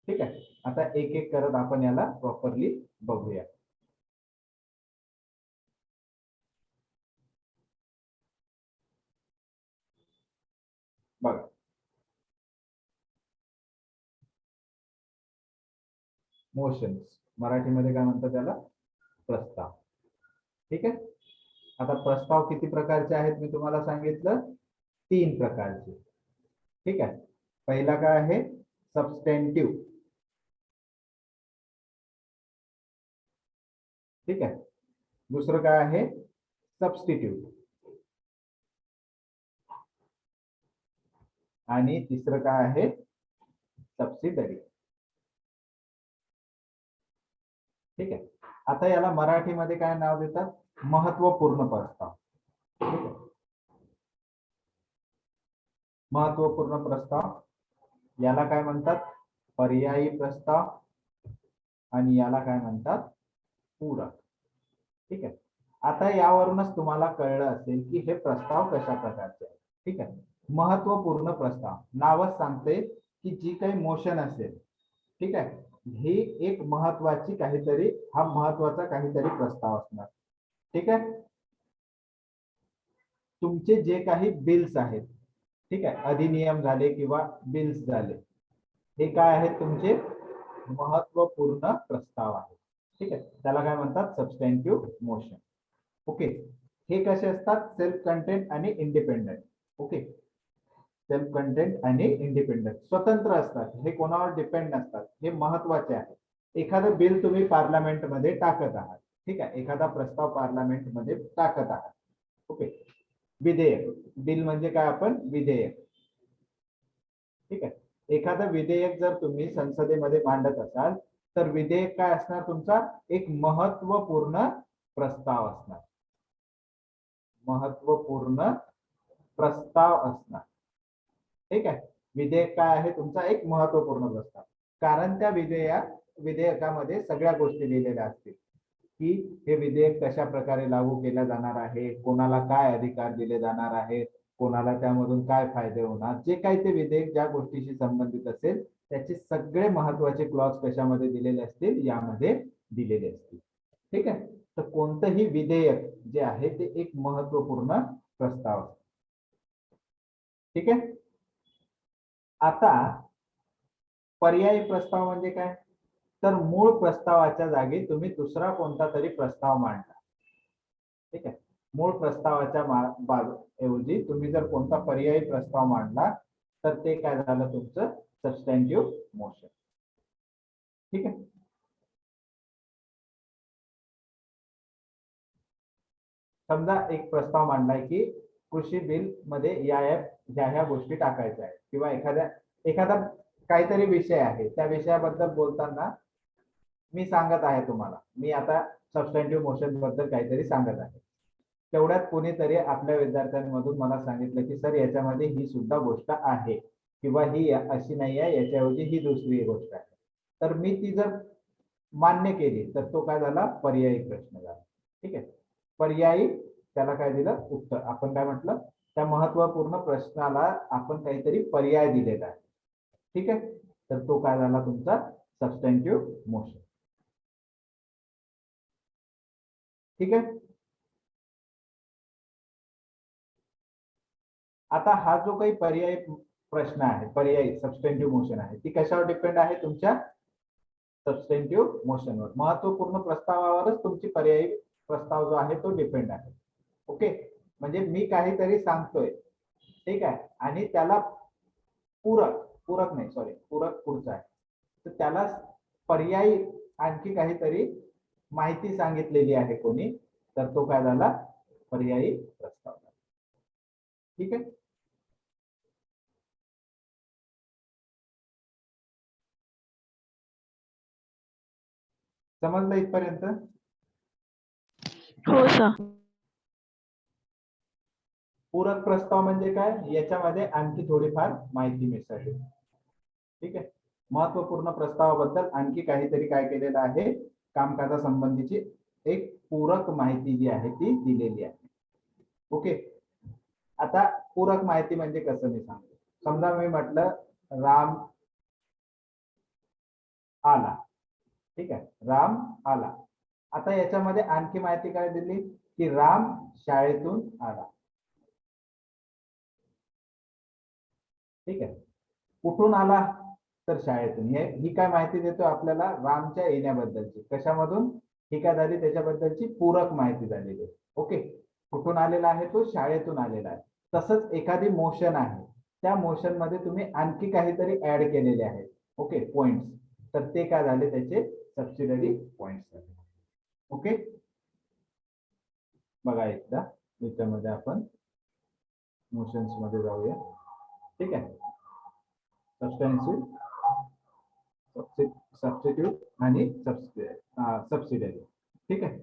ठीक आहे. आता एक एक करत आपण याला प्रॉपरली बघूया. बघा. मोशन्स मराठीमध्ये काय म्हणतात त्याला? प्रस्ताव. ठीक आहे. आता प्रस्ताव किती प्रकारचे आहेत मी तुम्हाला सांगितलं? 3 प्रकारचे. ठीक आहे. पहिला काय आहे? सबस्टॅन्टिव्ह. ठीक आहे. दुसरं काय आहे? सबस्टिट्यूट. आणि तिसरं काय आहे? सबसिडरी. ठीक आहे. आता याला मराठीमध्ये काय नाव देतात? महत्वपूर्ण प्रस्ताव. ठीक आहे. महत्वपूर्ण प्रस्ताव याला काय म्हणतात? पर्यायी प्रस्ताव आणि याला काय म्हणतात? पूरक. ठीक आहे. आता यावरूनच तुम्हाला कळलं असेल की हे प्रस्ताव कशा प्रकारचे आहेत. ठीक आहे. महत्वपूर्ण प्रस्ताव नावच सांगते की जी काही मोशन असेल ठीक आहे ही एक महत्वाची काहीतरी हा महत्वाचा काहीतरी प्रस्ताव असणार. ठीक आहे. तुमचे जे काही बिल्स आहेत ठीक आहे अधिनियम झाले किंवा बिल्स झाले हे काय आहेत? तुमचे महत्वपूर्ण प्रस्ताव आहेत. ठीक आहे. त्याला काय म्हणतात? सबस्टॅन्टिव्ह मोशन. ओके. हे कसे असतात? सेल्फ कंटेंट आणि इंडिपेंडेंट. ओके. सेल्फ कंटेंट आणि इंडिपेंडेंट स्वतंत्र असतात. हे कोणावर डिपेंड नसतात. हे महत्वाचे आहे. एखादं बिल तुम्ही पार्लमेंट मध्ये टाकत आहात. ठीक आहे. एखादा प्रस्ताव पार्लमेंट मध्ये टाकत आहात. ओके. विधेयक. बिल म्हणजे काय? आपण विधेयक. ठीक आहे. एखादं विधेयक जर तुम्ही संसदेमध्ये मांडत असाल तर विधेयक काय असणार? तुमचा एक महत्वपूर्ण प्रस्ताव असणार. महत्वपूर्ण प्रस्ताव असणार. ठीक आहे. विधेयक काय आहे? तुमचा एक महत्वपूर्ण प्रस्ताव. कारण त्या विधेयकामध्ये सगळ्या गोष्टी लिहिलेल्या असतील की हे विधेयक कशा प्रकारे लागू केलं जाणार आहे, कोणाला काय अधिकार दिले जाणार आहेत, कोणाला त्यामधून काय फायदे होणार, जे काही ते विधेयक ज्या गोष्टीशी संबंधित असेल त्याचे सगळे महत्वाचे क्लॉज कशामध्ये दिलेले असतील? यामध्ये दिलेले असतील. ठीक आहे. तर कोणतंही विधेयक जे आहे ते एक महत्वपूर्ण प्रस्ताव. ठीक आहे. आता पर्यायी प्रस्ताव म्हणजे काय? तर मूळ प्रस्तावाच्या जागी तुम्ही दुसरा कोणता तरी प्रस्ताव मांडला. ठीक आहे. मूळ प्रस्तावाच्या ऐवजी तुम्ही जर कोणता पर्यायी प्रस्ताव मांडला तर ते काय झालं तुमचं सबस्टॅन्टिव्ह मोशन. ठीक आहे. समजा एक प्रस्ताव मांडलाय की कृषी बिल मध्ये ह्या गोष्टी टाकायच्या आहेत किंवा एखादा काहीतरी विषय आहे, त्या विषयाबद्दल बोलताना मी सांगत आहे तुम्हाला, मी आता सबस्टॅन्टिव्ह मोशन बद्दल काहीतरी सांगत आहे. तेवढ्यात कोणीतरी आपल्या विद्यार्थ्यांमधून मला सांगितलं की सर याच्यामध्ये ही सुद्धा गोष्ट आहे किंवा ही अशी नाही आहे, याच्याऐवजी ही दुसरी गोष्ट आहे. तर मी ती जर मान्य केली तर तो काय झाला पर्यायी प्रश्न झाला. ठीक आहे. पर्यायी त्याला काय दिलं उत्तर. आपण काय म्हटलं त्या महत्वपूर्ण प्रश्नाला आपण काहीतरी पर्याय दिलेला आहे. ठीक आहे. तर तो काय झाला तुमचा सबस्टॅन्टिव्ह मोशन. ठीक आहे. आता हा जो काही पर्यायी प्रश्न आहे, पर्यायी सबस्टॅन्टिव्ह मोशन आहे, ती कशावर डिपेंड आहे तुमच्या सबस्टॅन्टिव्ह मोशनवर. महत्वपूर्ण प्रस्तावावरच तुमची पर्यायी प्रस्ताव जो आहे तो डिपेंड आहे. ओके. म्हणजे मी काहीतरी सांगतोय, ठीक आहे, आणि त्याला पूरक पुढचा आहे, तर त्याला पर्यायी आणखी काहीतरी माहिती सांगितलेली आहे कोणी, तर तो काय झाला पर्यायी प्रस्ताव. ठीक आहे. समजलं इथपर्यंत? हो सर. पूरक प्रस्ताव म्हणजे काय, याच्यामध्ये आणखी थोडीफार माहिती मिसळली. ठीक आहे. महत्वपूर्ण प्रस्तावाबद्दल आणखी काहीतरी काय केलेलं आहे, कामकाजासंबंधीची एक पूरक माहिती जी आहे ती दिलेली आहे. ओके. आता पूरक माहिती म्हणजे कसं मी सांगतो. समजा मी म्हटलं राम आला. ठीक आहे. राम आला. आता याच्यामध्ये आणखी माहिती काय दिली की राम शाळेतून आला. ठीक आहे. कुठून आला तर शाळेतून. ही काय माहिती देतो आपल्याला रामच्या येण्याबद्दलची. कशामधून ही काय झाली त्याच्याबद्दलची पूरक माहिती झालेली. ओके. कुठून आलेला आहे तो शाळेतून आलेला आहे. तसंच एखादी मोशन आहे, त्या मोशन मध्ये तुम्ही आणखी काहीतरी ऍड केलेले आहेत. ओके पॉइंट्स, तर ते काय झाले त्याचे सबसिडरी पॉइंट्स झाले. ओके. बघा एकदा याच्यामध्ये आपण मोशन्स मध्ये जाऊया. ठीक आहे. सबस्टिट्यूट आणि सबसिडरी. ठीक आहे.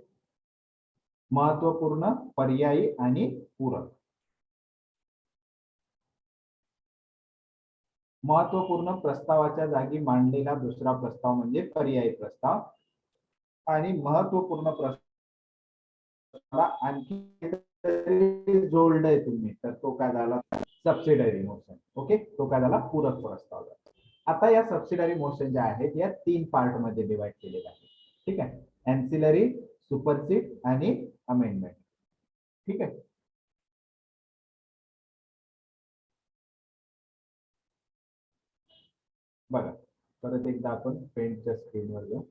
महत्वपूर्ण, पर्यायी आणि पूरक. महत्वपूर्ण प्रस्तावाच्या जागी मांडलेला दुसरा प्रस्ताव म्हणजे पर्यायी प्रस्ताव. आणि महत्वपूर्ण प्रस्तावाला आणखी जोडलंय तुम्ही, तर तो काय झाला सबसिडरी मोशन. ओके. तो काय झाला पूरक प्रस्ताव. आता या सबसिडरी मोशन ज्या आहेत या 3 पार्ट मध्ये डिवाइड केलेल्या आहेत. ठीक आहे. एन्सिलरी, सुपरसीड आणि अमेंडमेंट. ठीक आहे. बघा परत एकदा आपण पेंटच्या स्क्रीनवर जाऊ.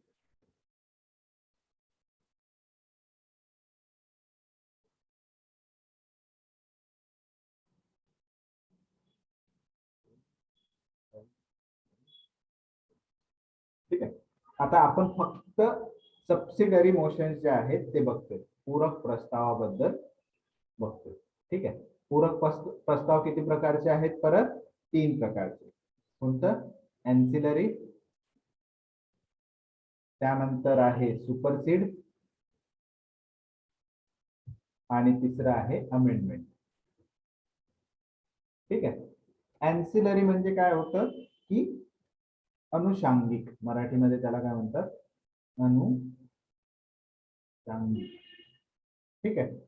ठीक आहे. आता आपण फक्त सबसिडरी मोशन जे आहेत ते बघतोय, पूरक प्रस्तावाबद्दल बघतोय. ठीक आहे. पूरक प्रस्ताव किती प्रकारचे आहेत, परत 3 प्रकारचे. कोणतं, एन्सिलरी, त्यानंतर आहे सुपरसीड आणि तिसरं आहे अमेंडमेंट. ठीक आहे. एन्सिलरी म्हणजे काय होतं की अनुषंगिक, मराठीमध्ये त्याला काय म्हणतात अनुषंगिक. ठीक आहे.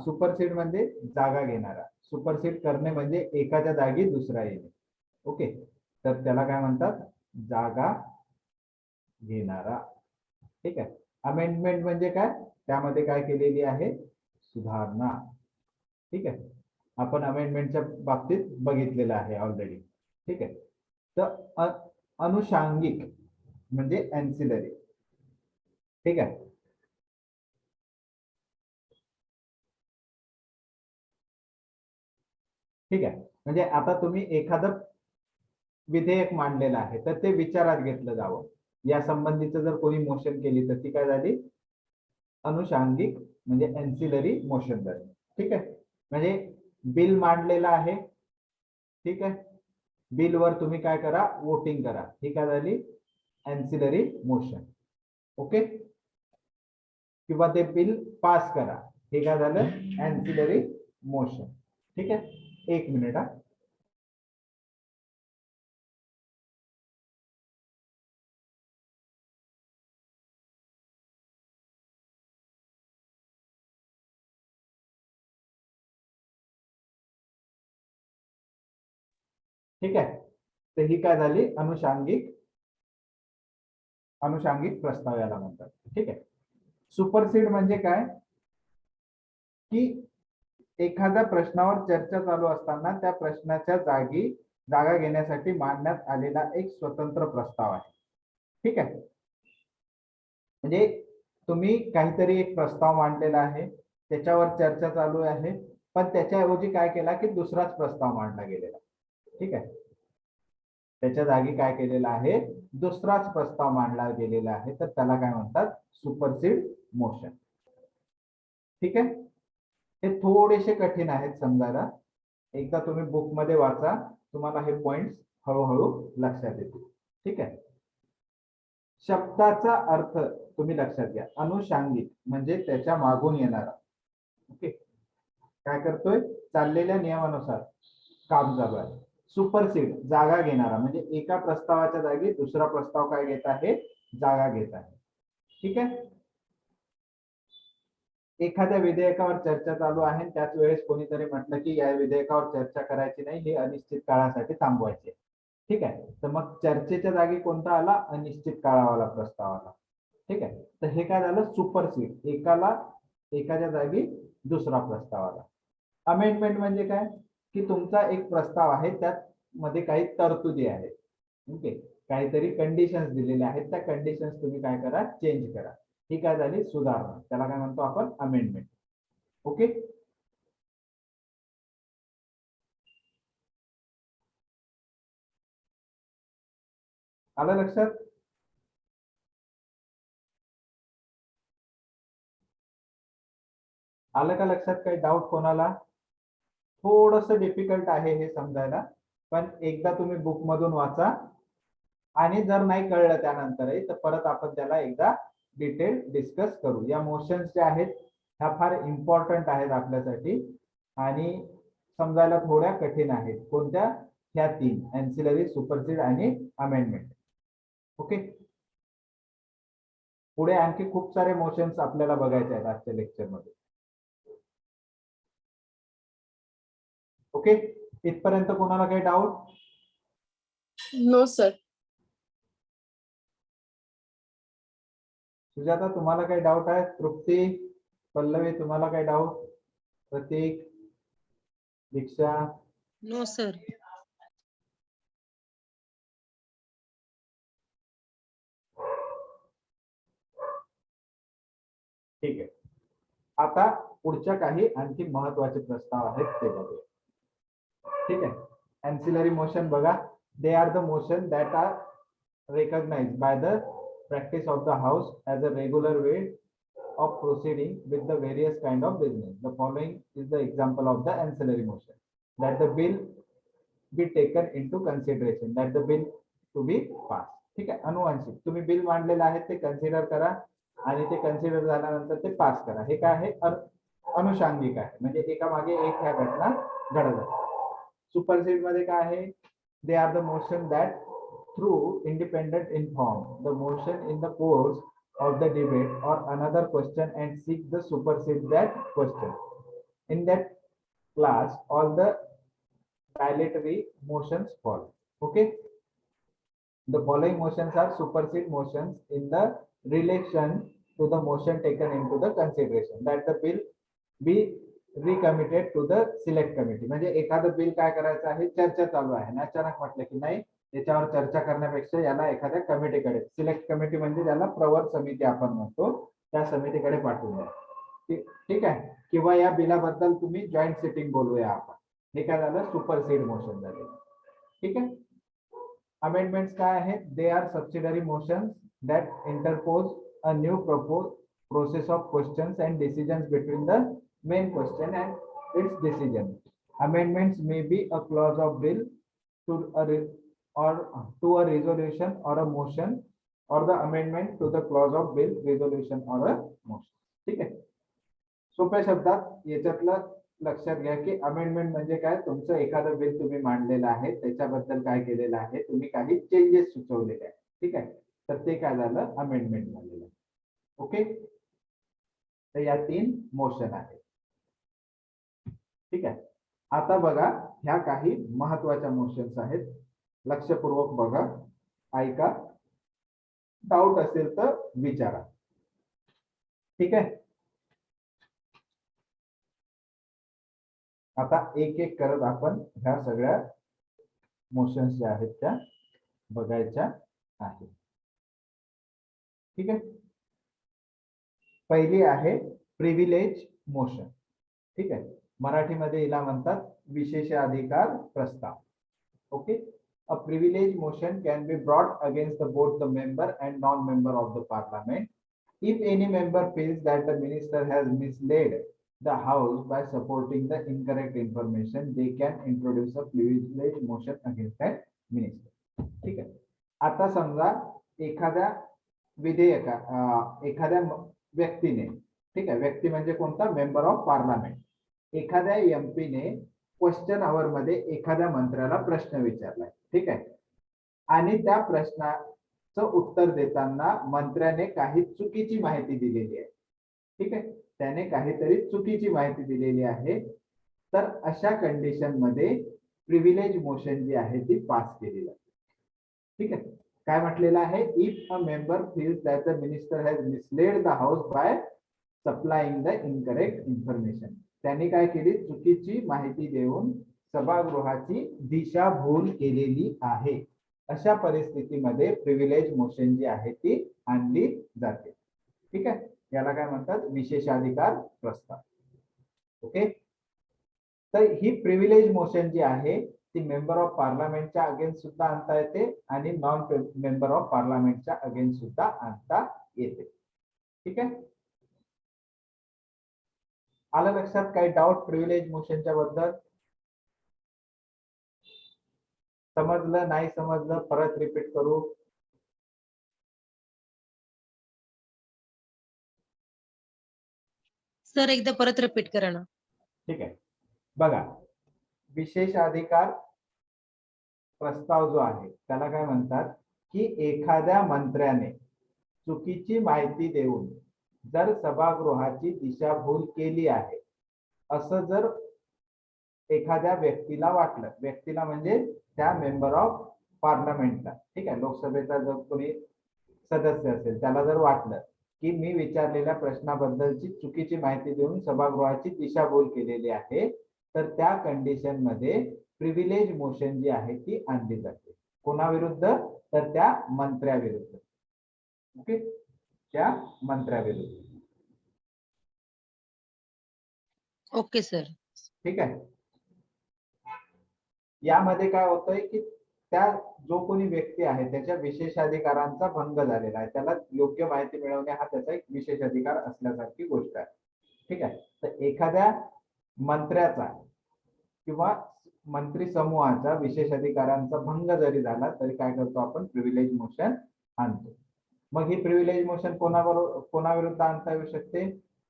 सुपरसीड म्हणजे जागा घेणारा. सुपरसीड करणे म्हणजे एकाच्या जागी दुसरा येणे. ओके. तर त्याला काय म्हणतात जागा घेणारा. ठीक आहे. अमेंडमेंट म्हणजे काय, त्यामध्ये काय केलेली आहे सुधारणा. ठीक आहे. आपण अमेंडमेंटच्या बाबतीत बघितलेलं आहे ऑलरेडी. ठीक आहे. तर अनुषंगिक म्हणजे एन्सिलरी. ठीक आहे. ठीक आहे. म्हणजे आता तुम्ही एखादं विधेयक मांडलेलं आहे तर ते विचारात घेतलं जावं या संबंधीचं जर कोणी मोशन केली तर ती काय झाली, अनुषंगिक म्हणजे एन्सिलरी मोशन झाली. ठीक आहे. म्हणजे बिल मांडलेलं आहे, ठीक आहे, बिलवर तुम्ही काय करा, वोटिंग करा, ही काय झाली एन्सिलरी मोशन. ओके. किंवा ते बिल पास करा, हे काय झालं एन्सिलरी मोशन. ठीक आहे. एक मिनिट हा. ठीक आहे. तर ही काय झाली अनुषंगिक प्रस्ताव याला म्हणतात. ठीक आहे. सुपरसीड म्हणजे काय, की एखाद्या प्रश्नावर चर्चा चालू असताना त्या प्रश्नाच्या जागा घेण्यासाठी मांडण्यात आलेला एक स्वतंत्र प्रस्ताव आहे. ठीक आहे. म्हणजे तुम्ही काहीतरी एक प्रस्ताव मांडलेला आहे, त्याच्यावर चर्चा चालू आहे, पण त्याच्याऐवजी काय केला की दुसराच प्रस्ताव मांडला गेलेला. ठीक आहे. त्याच्या जागी काय केलेला आहे, दुसराच प्रस्ताव मांडला गेलेला आहे, तर त्याला काय म्हणतात, सुपरसीड मोशन. ठीक आहे. हे थोडेसे कठीण आहेत समजायला, एकदा तुम्ही बुक मध्ये वाचा, तुम्हाला हे पॉइंट्स हळूहळू लक्षात येतील. ठीक आहे. शब्दाचा अर्थ तुम्ही लक्षात घ्या. अनुषंगिक म्हणजे त्याच्या मागून येणारा. ओके. काय करतोय, चाललेल्या नियमानुसार काम चालू आहे. सुपरसीड जागा घेणारा म्हणजे एका प्रस्तावाच्या जागी दुसरा प्रस्ताव काय घेत आहे, जागा घेत आहे. ठीक आहे. एखाद्या विधेयकावर चर्चा चालू आहे, त्याच वेळेस कोणीतरी म्हटलं की या विधेयकावर चर्चा करायची नाही, हे अनिश्चित काळासाठी थांबवायचे. ठीक आहे. तर मग चर्चेच्या जागी कोणता आला, अनिश्चित काळावाला प्रस्ताव आला. ठीक आहे. तर हे काय झालं, सुपरसीड, एखाद्या जागी दुसरा प्रस्ताव आला. अमेंडमेंट म्हणजे काय, की तुमचा एक प्रस्ताव आहे, त्यात मध्ये काही तरतुदी आहेत. ओके. काहीतरी कंडिशन्स दिलेल्या आहेत, त्या कंडिशन्स तुम्ही काय करा, चेंज करा. ही काय झाली, सुधारणा. त्याला काय म्हणतो आपण, अमेंडमेंट. ओके. आलं लक्षात. आलं का लक्षात, काही डाऊट कोणाला. थोडस डिफिकल्ट आहे हे समजायला, पण एकदा तुम्ही बुक मधून वाचा, आणि जर नाही कळलं त्यानंतरही तर परत आपण त्याला एकदा डिटेल डिस्कस करू. या मोशन्स ज्या आहेत ह्या फार इम्पॉर्टंट आहेत आपल्यासाठी आणि समजायला थोड्या कठीण आहेत. कोणत्या, ह्या तीन, एन्सिलरी, सुपरसीड आणि अमेंडमेंट. ओके. पुढे आणखी खूप सारे मोशन्स आपल्याला बघायचे आहेत आजच्या लेक्चर मध्ये. ओके. इथपर्यंत कोणाला काही डाऊट. No, sir. सुजाता तुम्हाला काही डाऊट आहे. तृप्ती, पल्लवी तुम्हाला काही doubt. Pratik, Diksha. No sir. ठीक आहे. आता पुढच्या काही आणखी महत्वाचे प्रस्ताव आहेत ते बघूया. ठीक आहे. एन्सिलरी मोशन बघा. They are the motion that are recognized by the practice of the house as a regular way of proceeding with the various kind of business. The following is the example of the ancillary motion. That the bill be taken into consideration. That the bill to be passed. ठीक आहे. अनुवांशिक तुम्ही bill मांडलेलं आहे ते consider करा आणि ते कन्सिडर झाल्यानंतर ते पास करा. हे काय आहे, अनुषंगिक आहे, म्हणजे एका मागे एक ह्या घटना घडत असतात. सुपरसीड मध्ये काय आहे, दे are the motion that through independent in form the motion in the course of the debate or another question and seek the supersede that question. In that class all the dilatory motions fall. Okay. The following motions are supersede motions in the relation to the motion taken into the consideration. That the bill be recommitted to the select committee. म्हणजे एखादं bill काय करायचं आहे, चर्चा चालू आहे आणि अचानक म्हटलं की नाही, याच्यावर चर्चा करण्यापेक्षा याला एखाद्या कमिटीकडे, सिलेक्ट कमिटी म्हणजे ज्याला प्रवर समिती आपण म्हणतो, त्या समितीकडे पाठवून द्या. ठीक आहे. किंवा या बिलाबद्दल तुम्ही जॉईंट सिटिंग बोलूया आपण. हे काय झालं, सुपरसीड मोशन झाले. ठीक आहे. अमेंडमेंट्स काय आहेत, they are subsidiary motions that interpose a new process of questions and decisions between the main question and its decision. Amendments may be a clause of bill to to a resolution or a motion, or the amendment to the clause of bill, resolution or a motion. ठीक आहे. सोप्या शब्दात याच्यातलं लक्षात घ्या की amendment म्हणजे काय, तुमचं एखादं बिल तुम्ही मांडलेलं आहे, त्याच्याबद्दल काय केलेलं आहे, तुम्ही काही चेंजेस सुचवलेले आहेत. ठीक आहे. तर ते काय झालं, अमेंडमेंट झालेलं. ओके. तर या 3 मोशन आहेत. ठीक आहे. आता बघा, ह्या काही महत्वाच्या मोशन्स आहेत. लक्षपूर्वक बघा, ऐका, डाऊट असेल तर विचारा. ठीक आहे. आता एक एक करत आपण ह्या सगळ्या मोशन्स ज्या आहेत त्या बघायच्या आहेत. ठीक आहे. पहिली आहे प्रिव्हिलेज मोशन. ठीक आहे. मराठीमध्ये हिला म्हणतात विशेषाधिकार प्रस्ताव. Okay. A privilege motion can be brought against both the member and non-member of the parliament. If any member feels that the minister has misled the house by supporting the incorrect information, they can introduce a privilege motion against that minister. ठीक आहे. आता समजा एखाद्या एखाद्या व्यक्तीने, ठीक आहे, व्यक्ती म्हणजे कोणता, मेंबर ऑफ पार्लमेंट, एखाद्या एमपी ने क्वेश्चन आवर मध्ये एखाद्या मंत्र्याला प्रश्न विचारलाय. ठीक आहे. आणि त्या प्रश्नाचं उत्तर देताना मंत्र्याने काही चुकीची माहिती दिलेली आहे. ठीक आहे. त्याने काहीतरी चुकीची माहिती दिलेली आहे. तर अशा कंडिशन मध्ये प्रिव्हिलेज मोशन जी आहे ती पास केली जाते. ठीक आहे. काय म्हटलेलं आहे, if a member feels that the minister has misled the house by supplying the incorrect information. त्यांनी काय केली, चुकीची माहिती देऊन सभागृहाची दिशाभूल केलेली आहे. अशा परिस्थितीमध्ये प्रिव्हिलेज मोशन जी आहे ती आणली जाते. ठीक आहे. याला काय म्हणतात, विशेषाधिकार प्रस्ताव. ओके. तर ही प्रिव्हिलेज मोशन जी आहे ती मेंबर ऑफ पार्लमेंटच्या अगेन्स्ट सुद्धा आणता येते आणि नॉन मेंबर ऑफ पार्लमेंटच्या अगेन्स्ट सुद्धा आणता येते. ठीक आहे. आलं लक्षात, काही डाऊट प्रिव्हिलेज मोशनच्या बद्दल? समजलं, नाही समजलं, परत रिपीट करू? सर एकदा परत रिपीट करा ना. ठीक आहे. बघा, विशेषाधिकार प्रस्ताव जो आहे त्याला काय म्हणतात की एखाद्या मंत्र्याने चुकीची माहिती देऊन जर सभागृहाची दिशाभूल केली आहे असं जर एखाद्या व्यक्तीला वाटलं, व्यक्तीला म्हणजे त्या मेंबर ऑफ पार्लमेंटला, ठीक आहे, लोकसभेचा जर कोणी सदस्य असेल त्याला जर वाटलं की मी विचारलेल्या प्रश्नाबद्दलची चुकीची माहिती देऊन सभागृहाची दिशाभूल केलेली आहे, तर त्या कंडिशन मध्ये प्रिव्हिलेज मोशन जी आहे ती आणली जाते. कोणाविरुद्ध, तर त्या मंत्र्याविरुद्ध. ओके. त्या मंत्र्याविरुद्ध. Okay sir. ठीक आहे. यामध्ये काय होतंय की त्या जो कोणी व्यक्ती आहे त्याच्या विशेषाधिकारांचा भंग झालेला आहे, त्याला योग्य माहिती मिळवणे हा त्याचा एक विशेषाधिकार असल्यासारखी गोष्ट आहे. ठीक आहे. तर एखाद्या मंत्र्याचा किंवा मंत्री समूहाचा विशेषाधिकारांचा भंग जरी झाला तरी काय करतो आपण, प्रिव्हिलेज मोशन आणतो. मग ही प्रिव्हिलेज मोशन कोणाविरुद्ध आणता येऊ शकते,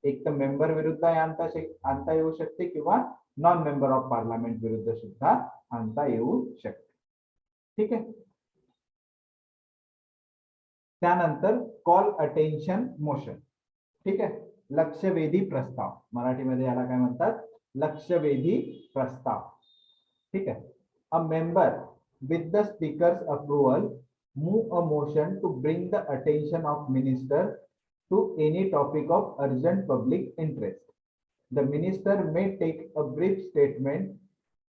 एक तर मेंबर विरुद्ध आणता येऊ शकते किंवा नॉन मेंबर ऑफ पार्लमेंट विरुद्ध सुद्धा आणता येऊ शकते. ठीक आहे. त्यानंतर कॉल अटेन्शन मोशन. ठीक आहे. लक्षवेधी प्रस्ताव, मराठीमध्ये याला काय म्हणतात, लक्षवेधी प्रस्ताव. ठीक आहे. A member with the speakers approval move a motion to bring the attention of minister to any topic of urgent public interest. The minister may take a brief statement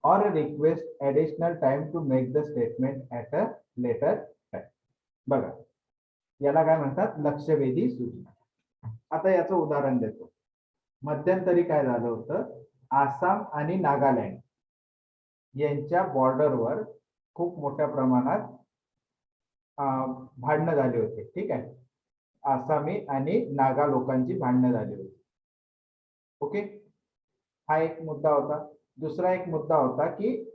or request additional time to make the statement at a later time. बघा, याला काय म्हणतात, लक्षवेधी सूचना. आता याचं उदाहरण देतो. मध्यंतरी काय झालं होतं, आसाम आणि नागालँड यांच्या बॉर्डरवर खूप मोठ्या प्रमाणात भांडणं झाली होती. ठीक आहे, आसामी आणि नागा लोकांची भांडणं झाली होती. ओके, हा एक मुद्दा होता. दुसरा एक मुद्दा होता की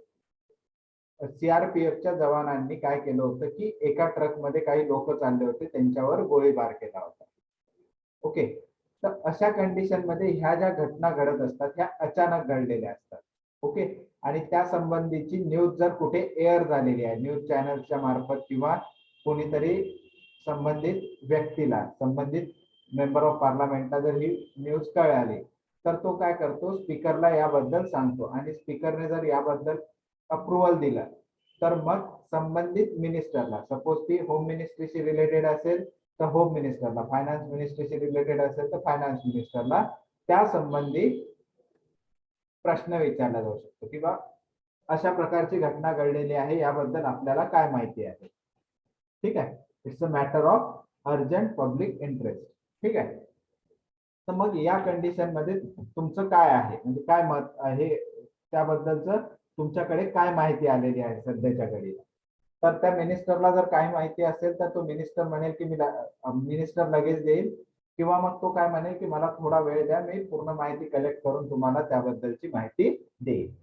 सीआरपीएफच्या जवानांनी काय केलं होतं की एका ट्रक मध्ये काही लोक चालले होते, त्यांच्यावर गोळीबार केला होता. ओके, तर अशा कंडिशन मध्ये ह्या ज्या घटना घडत असतात ह्या अचानक घडलेल्या असतात. ओके, आणि त्या संबंधीची न्यूज जर कुठे एअर झालेली आहे, न्यूज चॅनलच्या मार्फत किंवा कोणीतरी संबंधित व्यक्तीला, संबंधित मेंबर ऑफ पार्लमेंटला जर ही न्यूज कळाली तर तो काय करतो, स्पीकरला याबद्दल सांगतो, आणि स्पीकरने जर याबद्दल अप्रुव्हल दिलं तर मग संबंधित मिनिस्टरला, सपोज ती होम मिनिस्ट्रीशी रिलेटेड असेल तर होम मिनिस्टरला, फायनान्स मिनिस्ट्रीशी रिलेटेड असेल तर फायनान्स मिनिस्टरला त्या संबंधी प्रश्न विचारला जाऊ शकतो किंवा अशा प्रकारची घटना घडलेली आहे, याबद्दल आपल्याला काय माहिती आहे. ठीक आहे, it's a matter of urgent public interest. ठीक आहे, तर मग या कंडिशन मध्ये तुमचं काय आहे, म्हणजे काय मत आहे त्याबद्दलचं, तुमच्याकडे काय माहिती आलेली आहे सध्याच्या घडीला. तर त्या मिनिस्टरला जर काही माहिती असेल तर तो मिनिस्टर म्हणेल की मिनिस्टर लगेच देईल, किंवा मग तो काय म्हणेल की मला थोडा वेळ द्या, मी पूर्ण माहिती कलेक्ट करून तुम्हाला त्याबद्दलची माहिती देईल.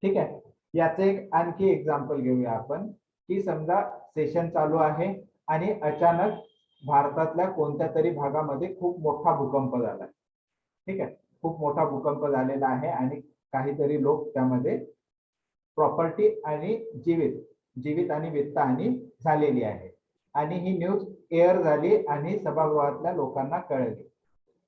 ठीक आहे, याचं एक आणखी एक्झाम्पल घेऊया आपण, की समजा सेशन चालू आहे आणि अचानक भारतातल्या कोणत्या तरी भागामध्ये खूप मोठा भूकंप झाला. ठीक आहे, खूप मोठा भूकंप झालेला आहे आणि काहीतरी लोक त्यामध्ये प्रॉपर्टी आणि जीवित आणि वित्तहानी झालेली आहे, आणि ही न्यूज एअर झाली आणि सभागृहातल्या लोकांना कळली.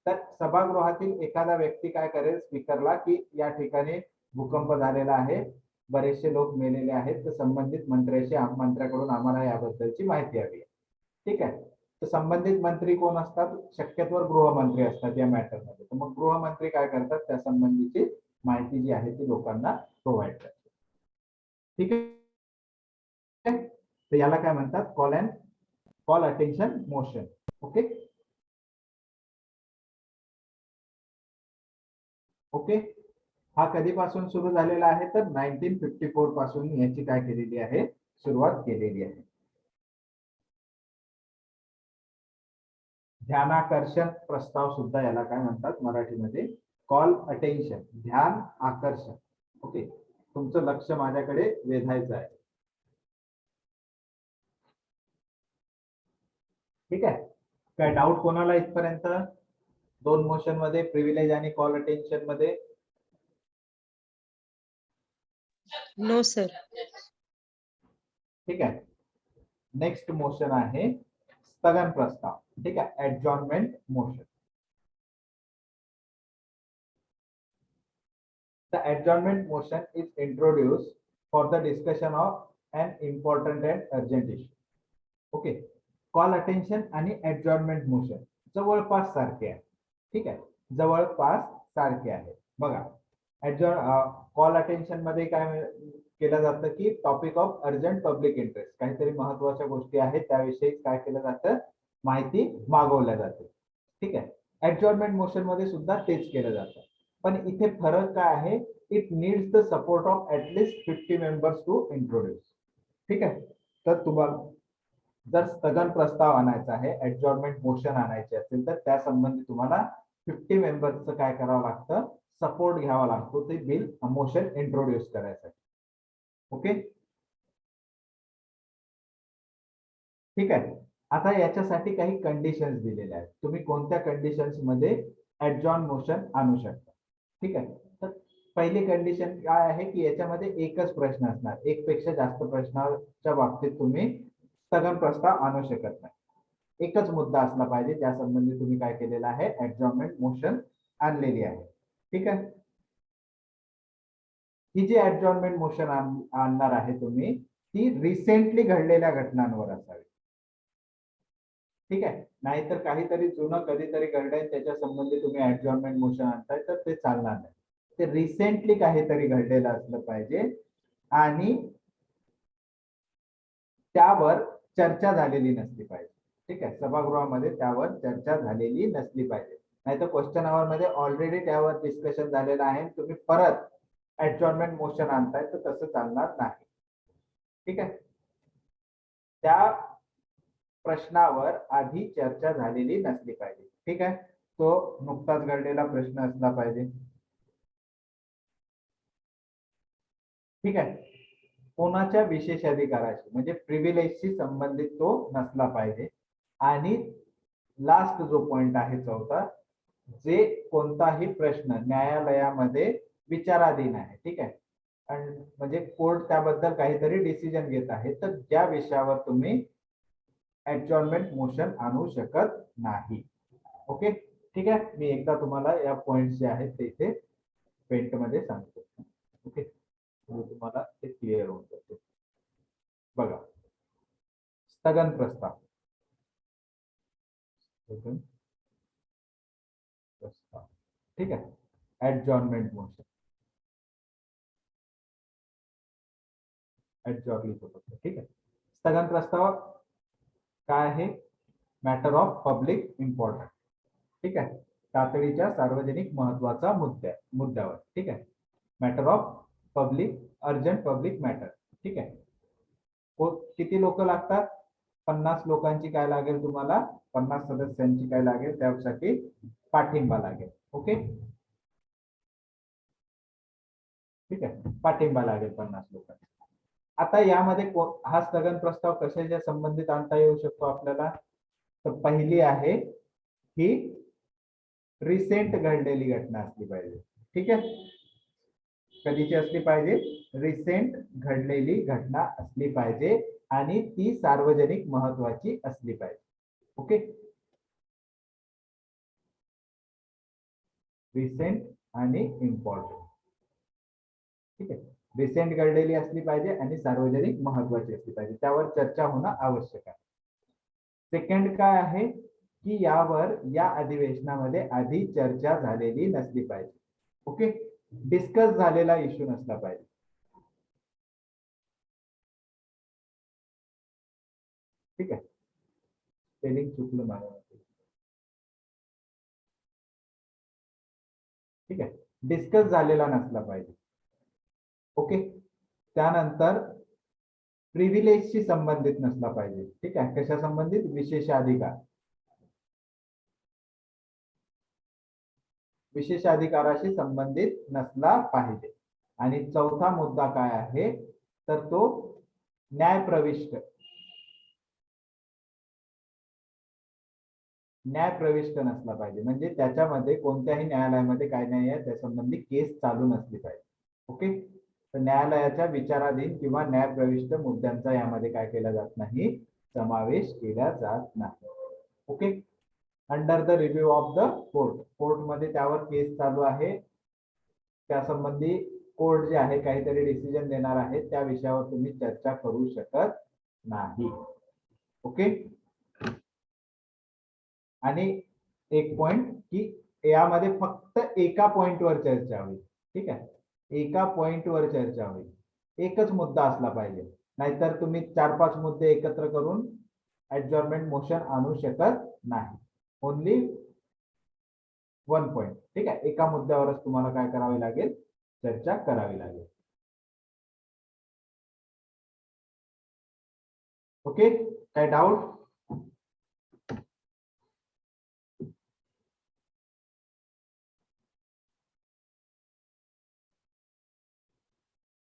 तर सभागृहातील एखादा व्यक्ती काय करेल, स्पीकरला की या ठिकाणी भूकंप झालेला आहे, बरेचसे लोक मेलेले आहेत, तर संबंधित मंत्र्याकडून आम्हाला याबद्दलची माहिती हवी आहे. ठीक आहे, तर संबंधित मंत्री कोण असतात, शक्यतोवर गृहमंत्री असतात या मॅटरमध्ये. तर मग गृहमंत्री काय करतात, त्या संबंधीची माहिती जी आहे ती लोकांना प्रोव्हाइड करतात. ठीक आहे, तर याला काय म्हणतात, call attention motion. Okay okay, हा कधीपासून सुरू झालेला आहे तर 1954 पासून याची काय केलेली आहे, सुरुवात केलेली आहे. ध्यानाकर्षण प्रस्ताव सुद्धा याला काय म्हणतात मराठीमध्ये, कॉल अटेन्शन, ध्यान आकर्षण. ओके, तुमचं लक्ष माझ्याकडे वेधायचं आहे. ठीक आहे, काय डाऊट कोणाला इथपर्यंत, दोन मोशन मध्ये, प्रिव्हिलेज आणि कॉल अटेन्शन मध्ये? No sir. ठीक आहे, नेक्स्ट मोशन आहे स्थगन प्रस्ताव. ठीक आहे, adjournment motion. The adjournment motion is introduced for the discussion of an important and urgent issue. Okay, call attention आणि adjournment motion जवळपास सारखे आहे. ठीक आहे, जवळपास सारखे आहे. बघा, कॉल अटेन्शन मध्ये काय केलं जातं की topic of urgent public interest, काहीतरी महत्वाच्या गोष्टी आहेत त्याविषयी काय केलं जातं, माहिती मागवल्या जाते. ठीक आहे, एडजॉर्नमेंट मोशन मध्ये सुद्धा तेच केलं जातं, पण इथे फरक काय आहे, it needs the support of at least 50 members to introduce. ठीक आहे, तर तुम्हाला जर स्थगन प्रस्ताव आणायचा आहे, एडजॉर्नमेंट मोशन आणायचे असेल तर त्या संबंधी तुम्हाला 50 मेंबर्सचं काय करावं लागतं, सपोर्ट घ्यावा लागतो ते बिल मोशन इंट्रोड्यूस करायसाठी. ओके, ठीक आहे, आता याच्यासाठी काही कंडिशन्स दिलेल्या आहेत, तुम्ही कोणत्या कंडिशन्स मध्ये एडजॉर्न मोशन आणू शकता. ठीक आहे, तर पहिली कंडिशन काय आहे की याच्यामध्ये एकच प्रश्न असणार, एक पेक्षा जास्त प्रश्नाच्या बाबतीत तुम्ही स्थगन प्रस्ताव आणू शकत नाही. एकच मुद्दा असला पाहिजे ज्या संबंधी तुम्ही काय केलेलं आहे, एडजॉर्नमेंट मोशन आणलेली आहे. ठीक आहे, ही जी एडजॉर्नमेंट मोशन आणणार आहे तुम्ही, ती रिसेंटली घडलेल्या घटनांवर असावी. ठीक आहे, नाहीतर काहीतरी जुनं कधीतरी घडलंय त्याच्या संबंधी तुम्ही एडजॉर्नमेंट मोशन आणताय तर ते चालणार नाही. ते रिसेंटली काहीतरी घडलेलं असलं पाहिजे आणि त्यावर चर्चा झालेली नसली पाहिजे. ठीक आहे, सभागृहामध्ये त्यावर चर्चा झालेली नसली पाहिजे, नाहीतर क्वेश्चन आवर मध्ये ऑलरेडी त्यावर डिस्कशन झालेलं आहे, तुम्ही परत ऍडजॉर्नमेंट मोशन आणताय तर तसं चालणार नाही. ठीक आहे. त्या प्रश्नावर आधी चर्चा झालेली नसली पाहिजे. ठीक आहे. तो नुकताच घडलेला प्रश्न असला पाहिजे. ठीक आहे. कोणाच्या विशेषाधिकाराशी म्हणजे प्रिव्हिलेजशी संबंधित तो नसला पाहिजे. आणि लास्ट जो पॉइंट आहे चौथा, जे कोणताही प्रश्न न्यायालयामध्ये विचाराधीन आहे. ठीक आहे. म्हणजे कोर्ट त्याबद्दल काहीतरी डिसिजन घेत आहे, तर ज्या विषयावर तुम्ही ऍडजॉर्नमेंट मोशन आणू शकत नाही. ओके. ठीक आहे. मी एकदा तुम्हाला या पॉइंट जे आहेत ते इथे पेंट मध्ये सांगतो. ओके. तुम्हाला ते क्लिअर होऊन जाते. बघा, स्थगन प्रस्ताव. स्थगन प्रस्ताव. ठीक आहे. ऍडजॉर्नमेंट मोशन. ठीक आहे. स्थगन प्रस्ताव काय आहे? Matter of public importance. ठीक आहे. तातडीच्या सार्वजनिक महत्वाचा मुद्द्यावर. ठीक आहे. Matter of public, urgent public matter. ठीक आहे. किती लोक लागतात? 50 लोकांची काय लागेल तुम्हाला? 50 सदस्यांची काय लागेल? त्यासाठी पाठिंबा लागेल. ओके. ठीक आहे. पाठिंबा लागेल 50 लोकांचा. आता यामध्ये हा स्थगन प्रस्ताव कशाच्या संबंधित आणता येऊ शकतो आपल्याला? तर पहिली आहे ही रिसेंट घडलेली घटना असली पाहिजे. ठीक आहे. कधीची असली पाहिजे? रिसेंट घडलेली घटना असली पाहिजे आणि ती सार्वजनिक महत्वाची असली पाहिजे. ओके. रिसेंट आणि इम्पॉर्टंट. ठीक आहे. रिसेंट घडलेली असली पाहिजे आणि सार्वजनिक महत्वाची असली पाहिजे. त्यावर चर्चा होणं आवश्यक आहे. सेकंड काय आहे की यावर या अधिवेशनामध्ये आधी चर्चा झालेली नसली पाहिजे. ओके. डिस्कस झालेला इश्यू नसला पाहिजे. ठीक आहे. स्पेलिंग चुकलं माझं. ठीक आहे. डिस्कस झालेला नसला पाहिजे. ओके. त्यानंतर प्रिव्हिलेजशी संबंधित नसला पाहिजे. ठीक आहे. कशा संबंधित? विशेषाधिकार. विशेषाधिकाराशी संबंधित नसला पाहिजे. आणि चौथा मुद्दा काय आहे तर तो न्यायप्रविष्ट नसला पाहिजे. म्हणजे त्याच्यामध्ये कोणत्याही न्यायालयामध्ये काय नाही आहे त्या संबंधी केस चालू नसली पाहिजे. ओके. तर न्यायालयाच्या विचाराधीन किंवा न्यायप्रविष्ट मुद्द्यांचा यामध्ये काय केला जात नाही? समावेश केला जात नाही. Okay. Under the review of the court. कोर्टमध्ये त्यावर केस चालू आहे. त्यासंबंधी कोर्ट जे आहे काहीतरी डिसिजन देणार आहे, त्या विषयावर तुम्ही चर्चा करू शकत नाही. ओके. आणि एक पॉइंट की यामध्ये फक्त एका पॉइंटवर चर्चा होईल. ठीक आहे. एका पॉइंटवर चर्चा होईल. एकच मुद्दा असला पाहिजे. नाहीतर तुम्ही 4-5 मुद्दे एकत्र करून ऍडजॉर्नमेंट मोशन आणू शकत नाही. Only 1 point. ठीक आहे. एका मुद्द्यावरच तुम्हाला काय करावे लागेल? चर्चा करावी लागेल. ओके. काय डाऊट?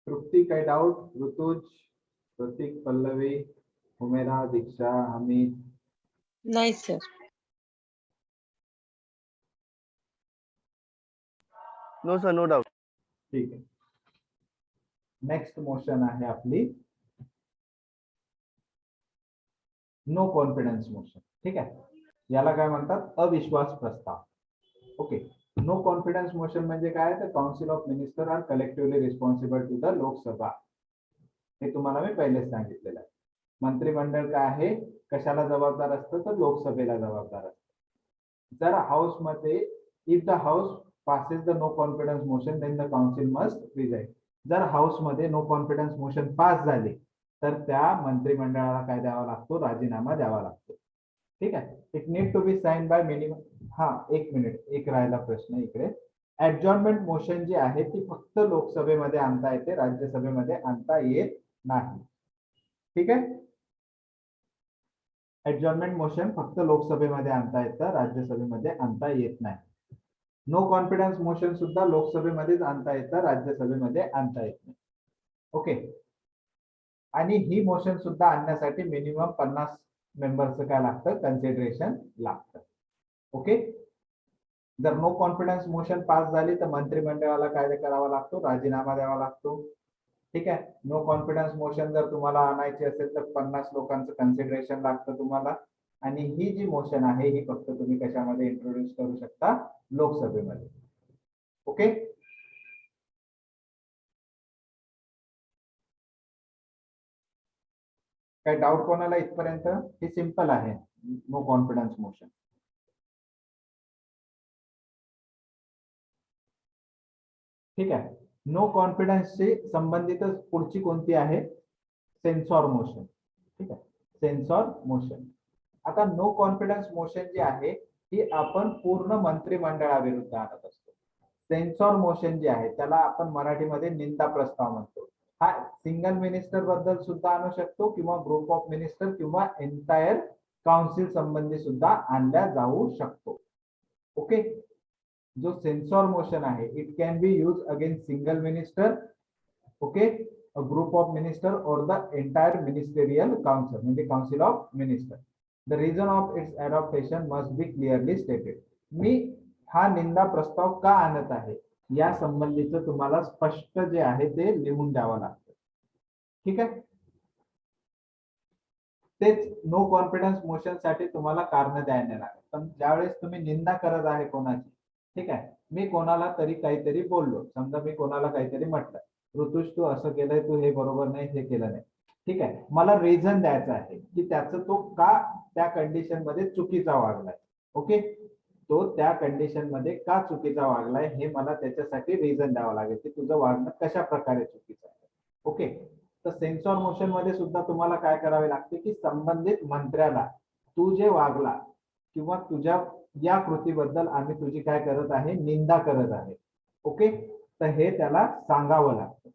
तृप्ती, काय डाऊट? ऋतुज, प्रतीक, पल्लवी, हुमेरा, दीक्षा, अमित? नाही सर. No sir, no doubt. ठीक आहे. नेक्स्ट मोशन आहे आपली नो कॉन्फिडन्स मोशन. ठीक आहे. याला काय म्हणतात? अविश्वास प्रस्ताव. ओके. नो कॉन्फिडन्स मोशन म्हणजे काय? तर council of minister are collectively responsible to the Lok Sabha. हे तुम्हाला मी पहिलेच सांगितलेलं आहे. मंत्रिमंडळ काय आहे? कशाला जबाबदार असतं? तर लोकसभेला जबाबदार असतं. जर हाऊस मध्ये if the house passes the no confidence motion then the council must resign. जर हाऊस मध्ये नो कॉन्फिडन्स मोशन पास झाले तर त्या मंत्रिमंडळाला काय द्यावा लागतो? राजीनामा द्यावा लागतो. ठीक आहे. It need to be sign by minimum. हा, 1 मिनिट, एक राहिला प्रश्न इकडे. ऍडजॉर्नमेंट मोशन जी आहे ती फक्त लोकसभेमध्ये आणता येते, राज्यसभेमध्ये आणता येत नाही. ठीक आहे. ऍडजॉर्नमेंट मोशन फक्त लोकसभेमध्ये आणता येतं, राज्यसभेमध्ये आणता येत नाही. नो कॉन्फिडन्स मोशन सुद्धा लोकसभेमध्येच आणता येतं, राज्यसभेमध्ये आणता येत नाही. ओके. आणि ही मोशन सुद्धा आणण्यासाठी मिनिमम 50 मेंबरचं काय लागतं, कन्सिडरेशन लागतं. ओके. जर नो कॉन्फिडन्स मोशन पास झाली तर मंत्रिमंडळाला काय करावा लागतो, राजीनामा द्यावा लागतो. ठीक आहे. नो कॉन्फिडन्स मोशन जर तुम्हाला आणायची असेल तर 50 लोकांचं कन्सिडरेशन लागतं तुम्हाला. आणि ही जी मोशन आहे ही फक्त तुम्ही कशामध्ये इंट्रोड्यूस करू शकता, लोकसभेमध्ये. ओके. काय डाऊट कोणाला इथपर्यंत? हे सिंपल आहे नो कॉन्फिडन्स मोशन. ठीक आहे. नो कॉन्फिडन्सशी संबंधितच पुढची कोणती आहे, सेन्सॉर मोशन. ठीक आहे. Censor motion. आता नो कॉन्फिडन्स मोशन जी आहे ही आपण पूर्ण मंत्रिमंडळाविरुद्ध आणत असतो. सेन्सॉर मोशन जे आहे त्याला आपण मराठीमध्ये निंदा प्रस्ताव म्हणतो. हा सिंगल मिनिस्टर बद्दल सुद्धा आणू शकतो किंवा ग्रुप ऑफ मिनिस्टर किंवा एंटायर काउन्सिल संबंधी सुद्धा आणला जाऊ शकतो. ओके. जो सेन्सॉर मोशन आहे it can be use against single minister, okay, a group of minister or the entire ministerial council म्हणजे council of minister. The reason of its adoption must be clearly stated. मी हा निंदा प्रस्ताव का आणत आहे या संबंधीचं तुम्हाला स्पष्ट जे आहे ते लिहून द्यावं लागतं. ठीक आहे. तेच नो कॉन्फिडन्स मोशन साठी तुम्हाला कारण द्यायला लागेल. पण ज्यावेळेस तुम्ही निंदा करत आहे कोणाची, ठीक आहे, मी कोणाला तरी काहीतरी बोललो, समजा मी कोणाला काहीतरी म्हटलं, ऋतुष तू असं केलंय, तू हे बरोबर नाही, हे केलं नाही. ठीक आहे. मला रिझन द्यायचं आहे की त्याचं तो का त्या कंडिशन मध्ये चुकीचा वागलाय. ओके. तो त्या कंडिशन मध्ये का चुकीचा वागलाय हे मला त्याच्यासाठी रिझन द्यावं लागेल की तुझं वागणं कशा प्रकारे चुकीचं आहे. ओके. तर सेन्सॉर मोशन मध्ये सुद्धा तुम्हाला काय करावे लागते की संबंधित मंत्र्याला तू जे वागला किंवा तुझ्या या कृतीबद्दल आम्ही तुझी काय करत आहे, निंदा करत आहे. ओके. तर हे त्याला सांगावं लागतं.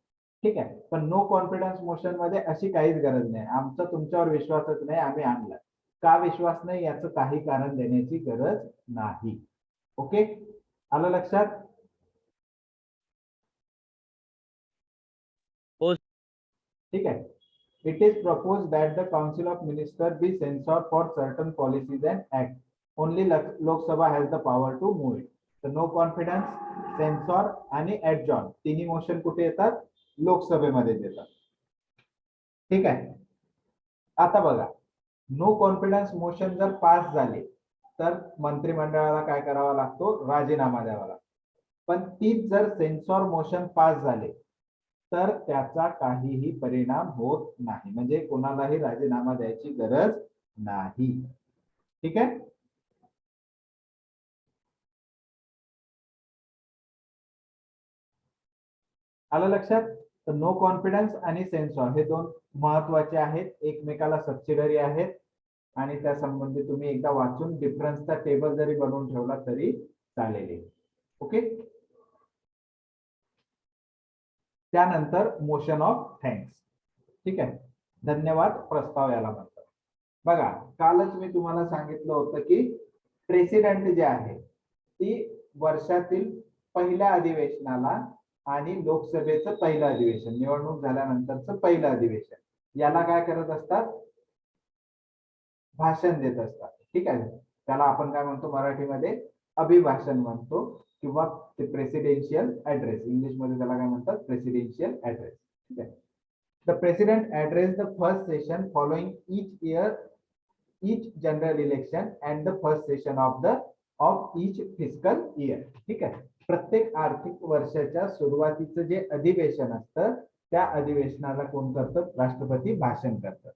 ठीक आहे. पण नो कॉन्फिडन्स मोशन मध्ये अशी काहीच गरज नाही. आमचा तुमच्यावर विश्वासच नाही, आम्ही आणला. का विश्वास नाही याचं काही कारण देण्याची गरज नाही. ओके. आलं लक्षात? हो. ठीक आहे. It is propose that the council of minister be censor for certain policies and act. Only Lok Sabha has the power to move it. तर नो कॉन्फिडन्स, सेन्सॉर आणि ऍडजॉर्न तिन्ही मोशन कुठे येतात, लोकसभेमध्ये येतात. ठीक आहे. आता बघा, नो कॉन्फिडन्स मोशन जर पास झाले तर मंत्रिमंडळाला काय करावा लागतो, राजीनामा द्यावा लागतो. पण तीच जर सेन्सॉर मोशन पास झाले तर त्याचा काहीही परिणाम होत नाही, म्हणजे कोणालाही राजीनामा द्यायची गरज नाही. ठीक आहे. आलं लक्षात? तर नो कॉन्फिडन्स आणि सेन्सॉर हे दोन महत्वाचे आहेत, एकमेकाला सबसिडरी आहेत आणि त्या संबंधी तुम्ही एकदा वाचून डिफरन्सचा टेबल जरी बनवून ठेवला तरी चालेल. ओके. त्यानंतर मोशन ऑफ थँक्स. ठीक आहे. धन्यवाद प्रस्ताव याला म्हणतात. बघा, कालच मी तुम्हाला सांगितलं होतं की प्रेसिडेंट जे आहे ती वर्षातील पहिल्या अधिवेशनाला आणि लोकसभेचं पहिलं अधिवेशन, निवडणूक झाल्यानंतरचं पहिलं अधिवेशन, याला काय करत असतात, भाषण देत असतात. ठीक आहे. त्याला आपण काय म्हणतो मराठीमध्ये, अभिभाषण म्हणतो किंवा प्रेसिडेन्शियल ऍड्रेस, इंग्लिश मध्ये त्याला काय म्हणतात, प्रेसिडेन्शियल ऍड्रेस. ठीक आहे. The president address the first session following each general election and the first session of each fiscal year. ठीक आहे. प्रत्येक आर्थिक वर्षाच्या सुरुवातीचं जे अधिवेशन असतं त्या अधिवेशनाला कोण करतं, राष्ट्रपती भाषण करतात.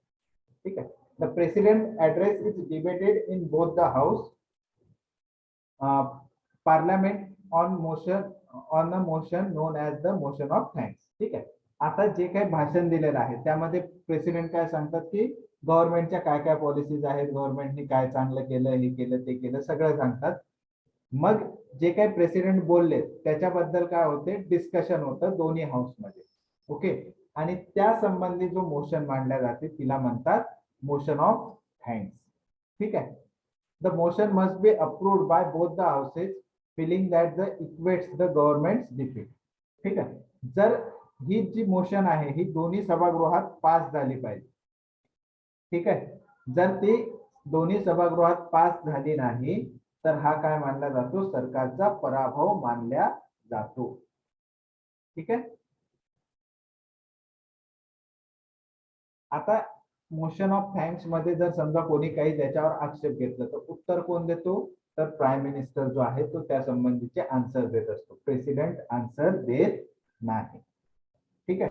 ठीक आहे. The president address is debated in both the house parliament on a motion non as the motion of thanks. ठीक आहे. आता जे काही भाषण दिलेलं आहे त्यामध्ये प्रेसिडेंट काय सांगतात की गव्हर्नमेंटच्या काय काय पॉलिसीज आहेत, गव्हर्नमेंटने काय चांगलं केलं, हे केलं, ते केलं, सगळं सांगतात. मग जे काही प्रेसिडेंट बोलले त्याच्याबद्दल काय होते, डिस्कशन होतं दोन्ही हाऊसमध्ये. ओके, आणि त्या संबंधी जो मोशन मांडल्या जाते तिला म्हणतात मोशन ऑफ थँक्स. ठीक आहे. The motion must be approved by both the houses feeling that the equates the government defeat. ठीक आहे. जर ही जी मोशन आहे ही दोन्ही सभागृहात पास झाली पाहिजे. ठीक आहे. जर ती दोन्ही सभागृहात पास झाली नाही तर हा काय मानला जातो, सरकारचा पराभव मानला जातो. ठीक आहे. आता मोशन ऑफ थँक्स मध्ये जर समजा कोणी काही त्याच्यावर आक्षेप घेतला तर उत्तर कोण देतो, तर प्राईम मिनिस्टर जो आहे तो त्या संबंधीचे आन्सर देत असतो. प्रेसिडेंट आन्सर देत नाही. ठीक आहे.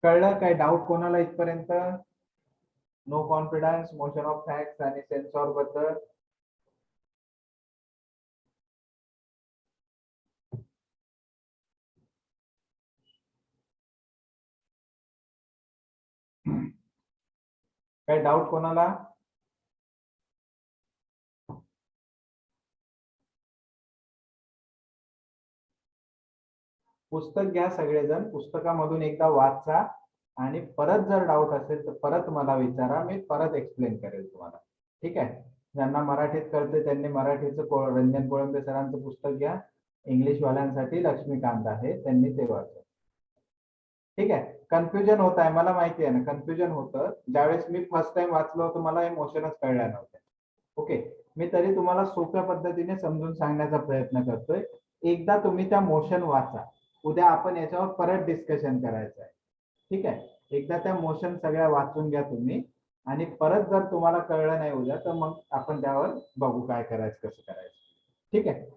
कळलं काय? डाऊट कोणाला इथपर्यंत? No confidence, motion of thanks आणि सेन्सॉर बद्दल? काय डाऊट कोणाला? पुस्तक घ्या सगळेजण, पुस्तकामधून एकदा वाचा आणि परत जर डाऊट असेल तर परत मला विचारा, मी परत एक्सप्लेन करेल तुम्हाला. ठीक आहे. ज्यांना मराठीत कळते त्यांनी मराठीचं रंजन कोळंबे सरांचं पुस्तक घ्या. इंग्लिश वाल्यांसाठी लक्ष्मीकांत आहे, त्यांनी ते वाचा. ठीक आहे. कन्फ्युजन होत आहे मला माहिती आहे ना, कन्फ्युजन होतं. ज्यावेळेस मी फर्स्ट टाइम वाचलं होतं मला हे मोशनच कळल्या नव्हत्या. ओके, मी तरी तुम्हाला सोप्या पद्धतीने समजून सांगण्याचा प्रयत्न करतोय. एकदा तुम्ही त्या मोशन वाचा, उद्या आपण याच्यावर परत डिस्कशन करायचं आहे. ठीक आहे. एकदा त्या मोशन सगळ्या वाचून घ्या तुम्ही आणि परत जर तुम्हाला कळलं नाही उद्या तर मग आपण त्यावर बघू काय करायचं, कसं करायचं. ठीक आहे.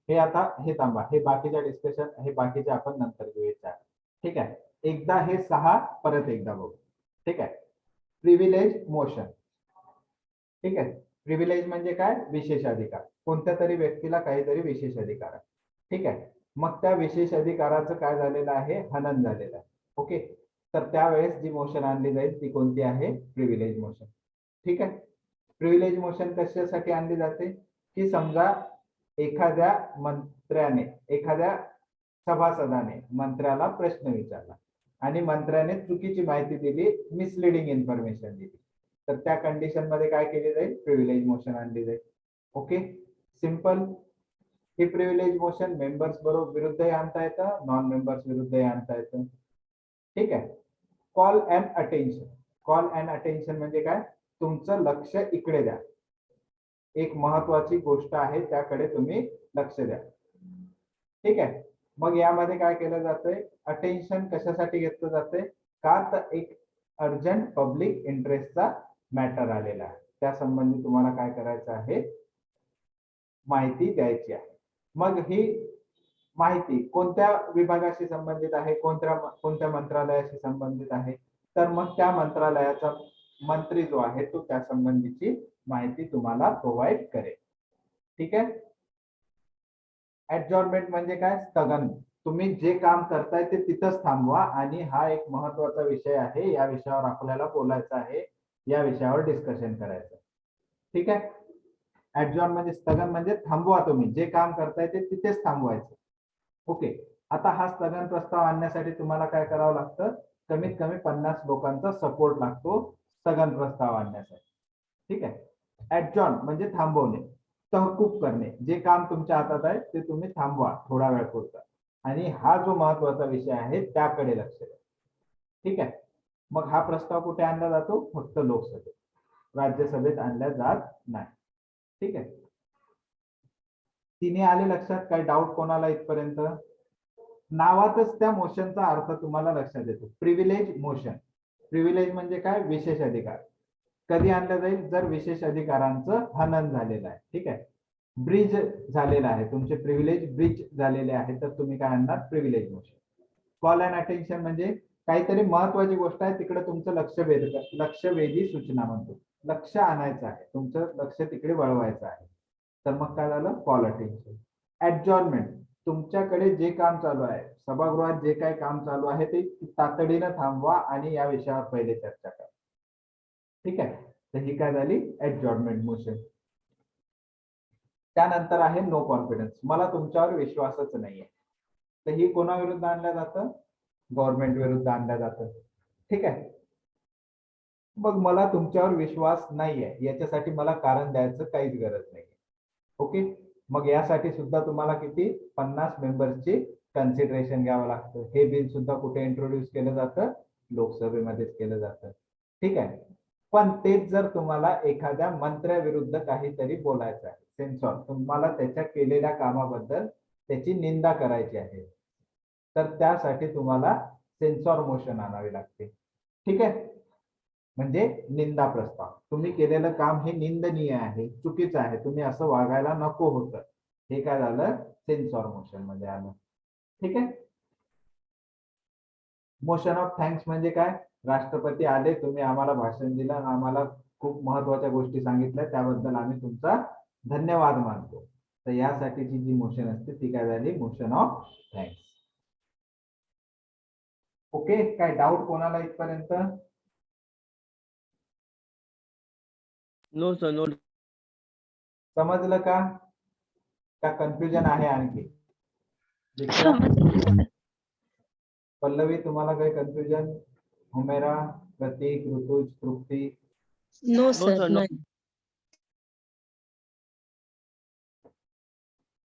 हे आता हे थांबा, हे बाकीच्या डिस्कशन हे बाकीचे आपण नंतर घेऊया. ठीक आहे. एकदा हे 6 परत एकदा बघू. ठीक आहे. Privilege motion. ठीक आहे. प्रिव्हिलेज म्हणजे काय, विशेष अधिकार. कोणत्या तरी व्यक्तीला काहीतरी विशेष अधिकार आहे. ठीक आहे. मग त्या विशेष अधिकाराचं काय झालेलं आहे, हनन झालेलं आहे. ओके, तर त्यावेळेस जी मोशन आणली जाईल ती कोणती आहे, प्रिव्हिलेज मोशन. ठीक आहे. प्रिव्हिलेज मोशन कशासाठी आणली जाते, की समजा एखाद्या मंत्र्याने, एखाद्या सभासदाने मंत्र्याला प्रश्न विचारला आणि मंत्र्याने चुकीची माहिती दिली, मिसलिडिंग इन्फॉर्मेशन दिली, तर त्या कंडिशन मध्ये काय केली जाईल, प्रिव्हिलेज मोशन आणली जाईल. Okay, simple. हे प्रिव्हिलेज मोशन मेंबर्स बरोबर विरुद्धही आणता येतं, नॉन मेंबर्स विरुद्धही आणता येतं. ठीक आहे. Call and attention. Call and attention म्हणजे काय, तुमचं लक्ष इकडे द्या, एक महत्वाची गोष्ट आहे त्याकडे तुम्ही लक्ष द्या. ठीक आहे. मग यामध्ये काय केलं जातंय, अटेन्शन कशासाठी घेतलं जातंय, का तर एक अर्जंट पब्लिक इंटरेस्टचा मॅटर आलेला आहे, त्या संबंधी तुम्हाला काय करायचं आहे, माहिती द्यायची आहे. मग ही माहिती कोणत्या विभागाशी संबंधित आहे, कोणत्या मंत्रालयाशी संबंधित आहे, तर मग त्या मंत्रालयाचा मंत्री जो आहे तो त्या संबंधीची माहिती तुम्हाला प्रोव्हाइड करेल. ठीक आहे. ऍडजॉर्नमेंट म्हणजे काय, स्थगन. तुम्ही जे काम करताय ते तिथंच थांबवा आणि हा एक महत्वाचा विषय आहे, या विषयावर आपल्याला बोलायचं आहे, या विषयावर डिस्कशन करायचं. ठीक आहे. ऍडजॉर्न म्हणजे स्थगन, म्हणजे थांबवा, तुम्ही जे काम करताय ते तिथेच थांबवायचं. ओके. आता हा स्थगन प्रस्ताव आणण्यासाठी तुम्हाला काय करावं लागतं, कमीत कमी 50 लोकांचा सपोर्ट लागतो स्थगन प्रस्ताव आणण्यासाठी. ठीक आहे. ऍडजॉर्न म्हणजे थांबवणे, तहकूब करणे, जे काम तुमच्या हातात आहे ते तुम्ही थांबवा थोडा वेळ पुरता आणि हा जो महत्वाचा विषय आहे त्याकडे लक्ष द्या. ठीक आहे. मग हा प्रस्ताव कुठे आणला जातो, फक्त लोकसभेत, राज्यसभेत आणला जात नाही. ठीक आहे. तिने आले लक्षात, काही डाऊट कोणाला इथपर्यंत? नावातच त्या मोशनचा अर्थ तुम्हाला लक्षात येतो, प्रिव्हिलेज मोशन. प्रिव्हिलेज म्हणजे काय, विशेष अधिकार. कधी आणलं जाईल, जर विशेष अधिकारांचं हनन झालेलं आहे. ठीक आहे. ब्रिज झालेलं आहे, तुमचे प्रिव्हिलेज ब्रिज झालेले आहे, तर तुम्ही काय आणणार, privilege motion. Call and attention म्हणजे काहीतरी महत्वाची गोष्ट आहे तिकडे तुमचं लक्षवेधी सूचना म्हणतो, लक्ष आणायचं आहे, तुमचं लक्ष तिकडे वळवायचं आहे, तर मग काय झालं, कॉल अटेन्शन. ऍडजॉर्नमेंट तुमच्याकडे जे काम चालू आहे, सभागृहात जे काही काम चालू आहे ते तातडीनं थांबवा आणि या विषयावर पहिले चर्चा करा. ठीक आहे. तर ही काय झाली ऍडजॉर्नमेंट मोशन. त्यानंतर आहे नो कॉन्फिडन्स. मला तुमच्यावर विश्वासच नाहीये. तर ही कोणाविरुद्ध आणलं जातं? गव्हर्नमेंट विरुद्ध आणलं जातं. ठीक आहे. मग मला तुमच्यावर विश्वास नाहीये याच्यासाठी मला कारण द्यायचं काहीच गरज नाहीये. ओके. मग यासाठी सुद्धा तुम्हाला किती 50 मेंबर्सची कन्सिडरेशन घ्यावं लागतं. हे बिल सुद्धा कुठे इंट्रोड्यूस केलं जातं? लोकसभेमध्येच केलं जातं. ठीक आहे. पण तेच जर तुम्हाला एखाद्या मंत्र्याविरुद्ध काहीतरी बोलायचं आहे, सेन्सॉर, तुम्हाला त्याच्या केलेल्या कामाबद्दल त्याची निंदा करायची आहे, तर त्यासाठी तुम्हाला सेन्सॉर मोशन आणावी लागते. ठीक आहे. म्हणजे निंदा प्रस्ताव. तुम्ही केलेलं काम हे निंदनीय आहे, चुकीचं आहे, तुम्ही असं वागायला नको होतं, हे काय झालं? सेन्सॉर मोशन मध्ये आलं. ठीक आहे. मोशन ऑफ थँक्स म्हणजे काय? राष्ट्रपती आले, तुम्ही आम्हाला भाषण दिलं, आम्हाला खूप महत्वाच्या गोष्टी सांगितल्या, त्याबद्दल आम्ही तुमचा धन्यवाद मानतो. तर यासाठीची जी मोशन असते ती काय झाली? Motion of thanks. ओके. काय डाऊट कोणाला इथपर्यंत? No sir, no. समजलं का? का कन्फ्युजन आहे आणखी? समजलं. पल्लवी, तुम्हाला काही confusion? Humera, Prateek, Rutuj, Trupti? No, no sir. Sir, no. नाही.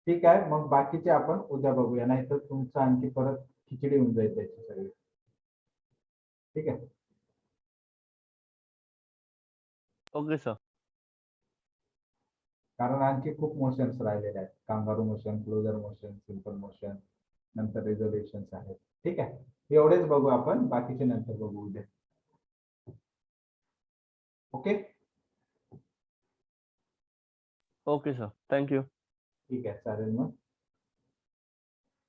ठीक आहे. मग बाकीचे आपण उद्या बघूया, नाहीतर तुमचं आणखी परत खिचडी होऊन जाईल त्याची सगळी. ठीक आहे. Okay sir. कारण आणखी खूप मोशन्स राहिलेले आहेत. Kangaroo motion, closure motion, simple motion, नंतर रिझोल्युशन्स आहेत. ठीक आहे. एवढेच बघू आपण, बाकीचे नंतर बघू उद्या. ओके. Okay sir, thank you. ठीक आहे, चालेल. मग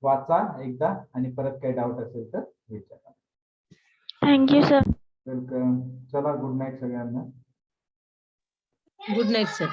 वाचा एकदा आणि परत काही डाऊट असेल तर विचारा. Thank you sir. वेलकम. चला, गुड नाईट सगळ्यांना. Good night, sir.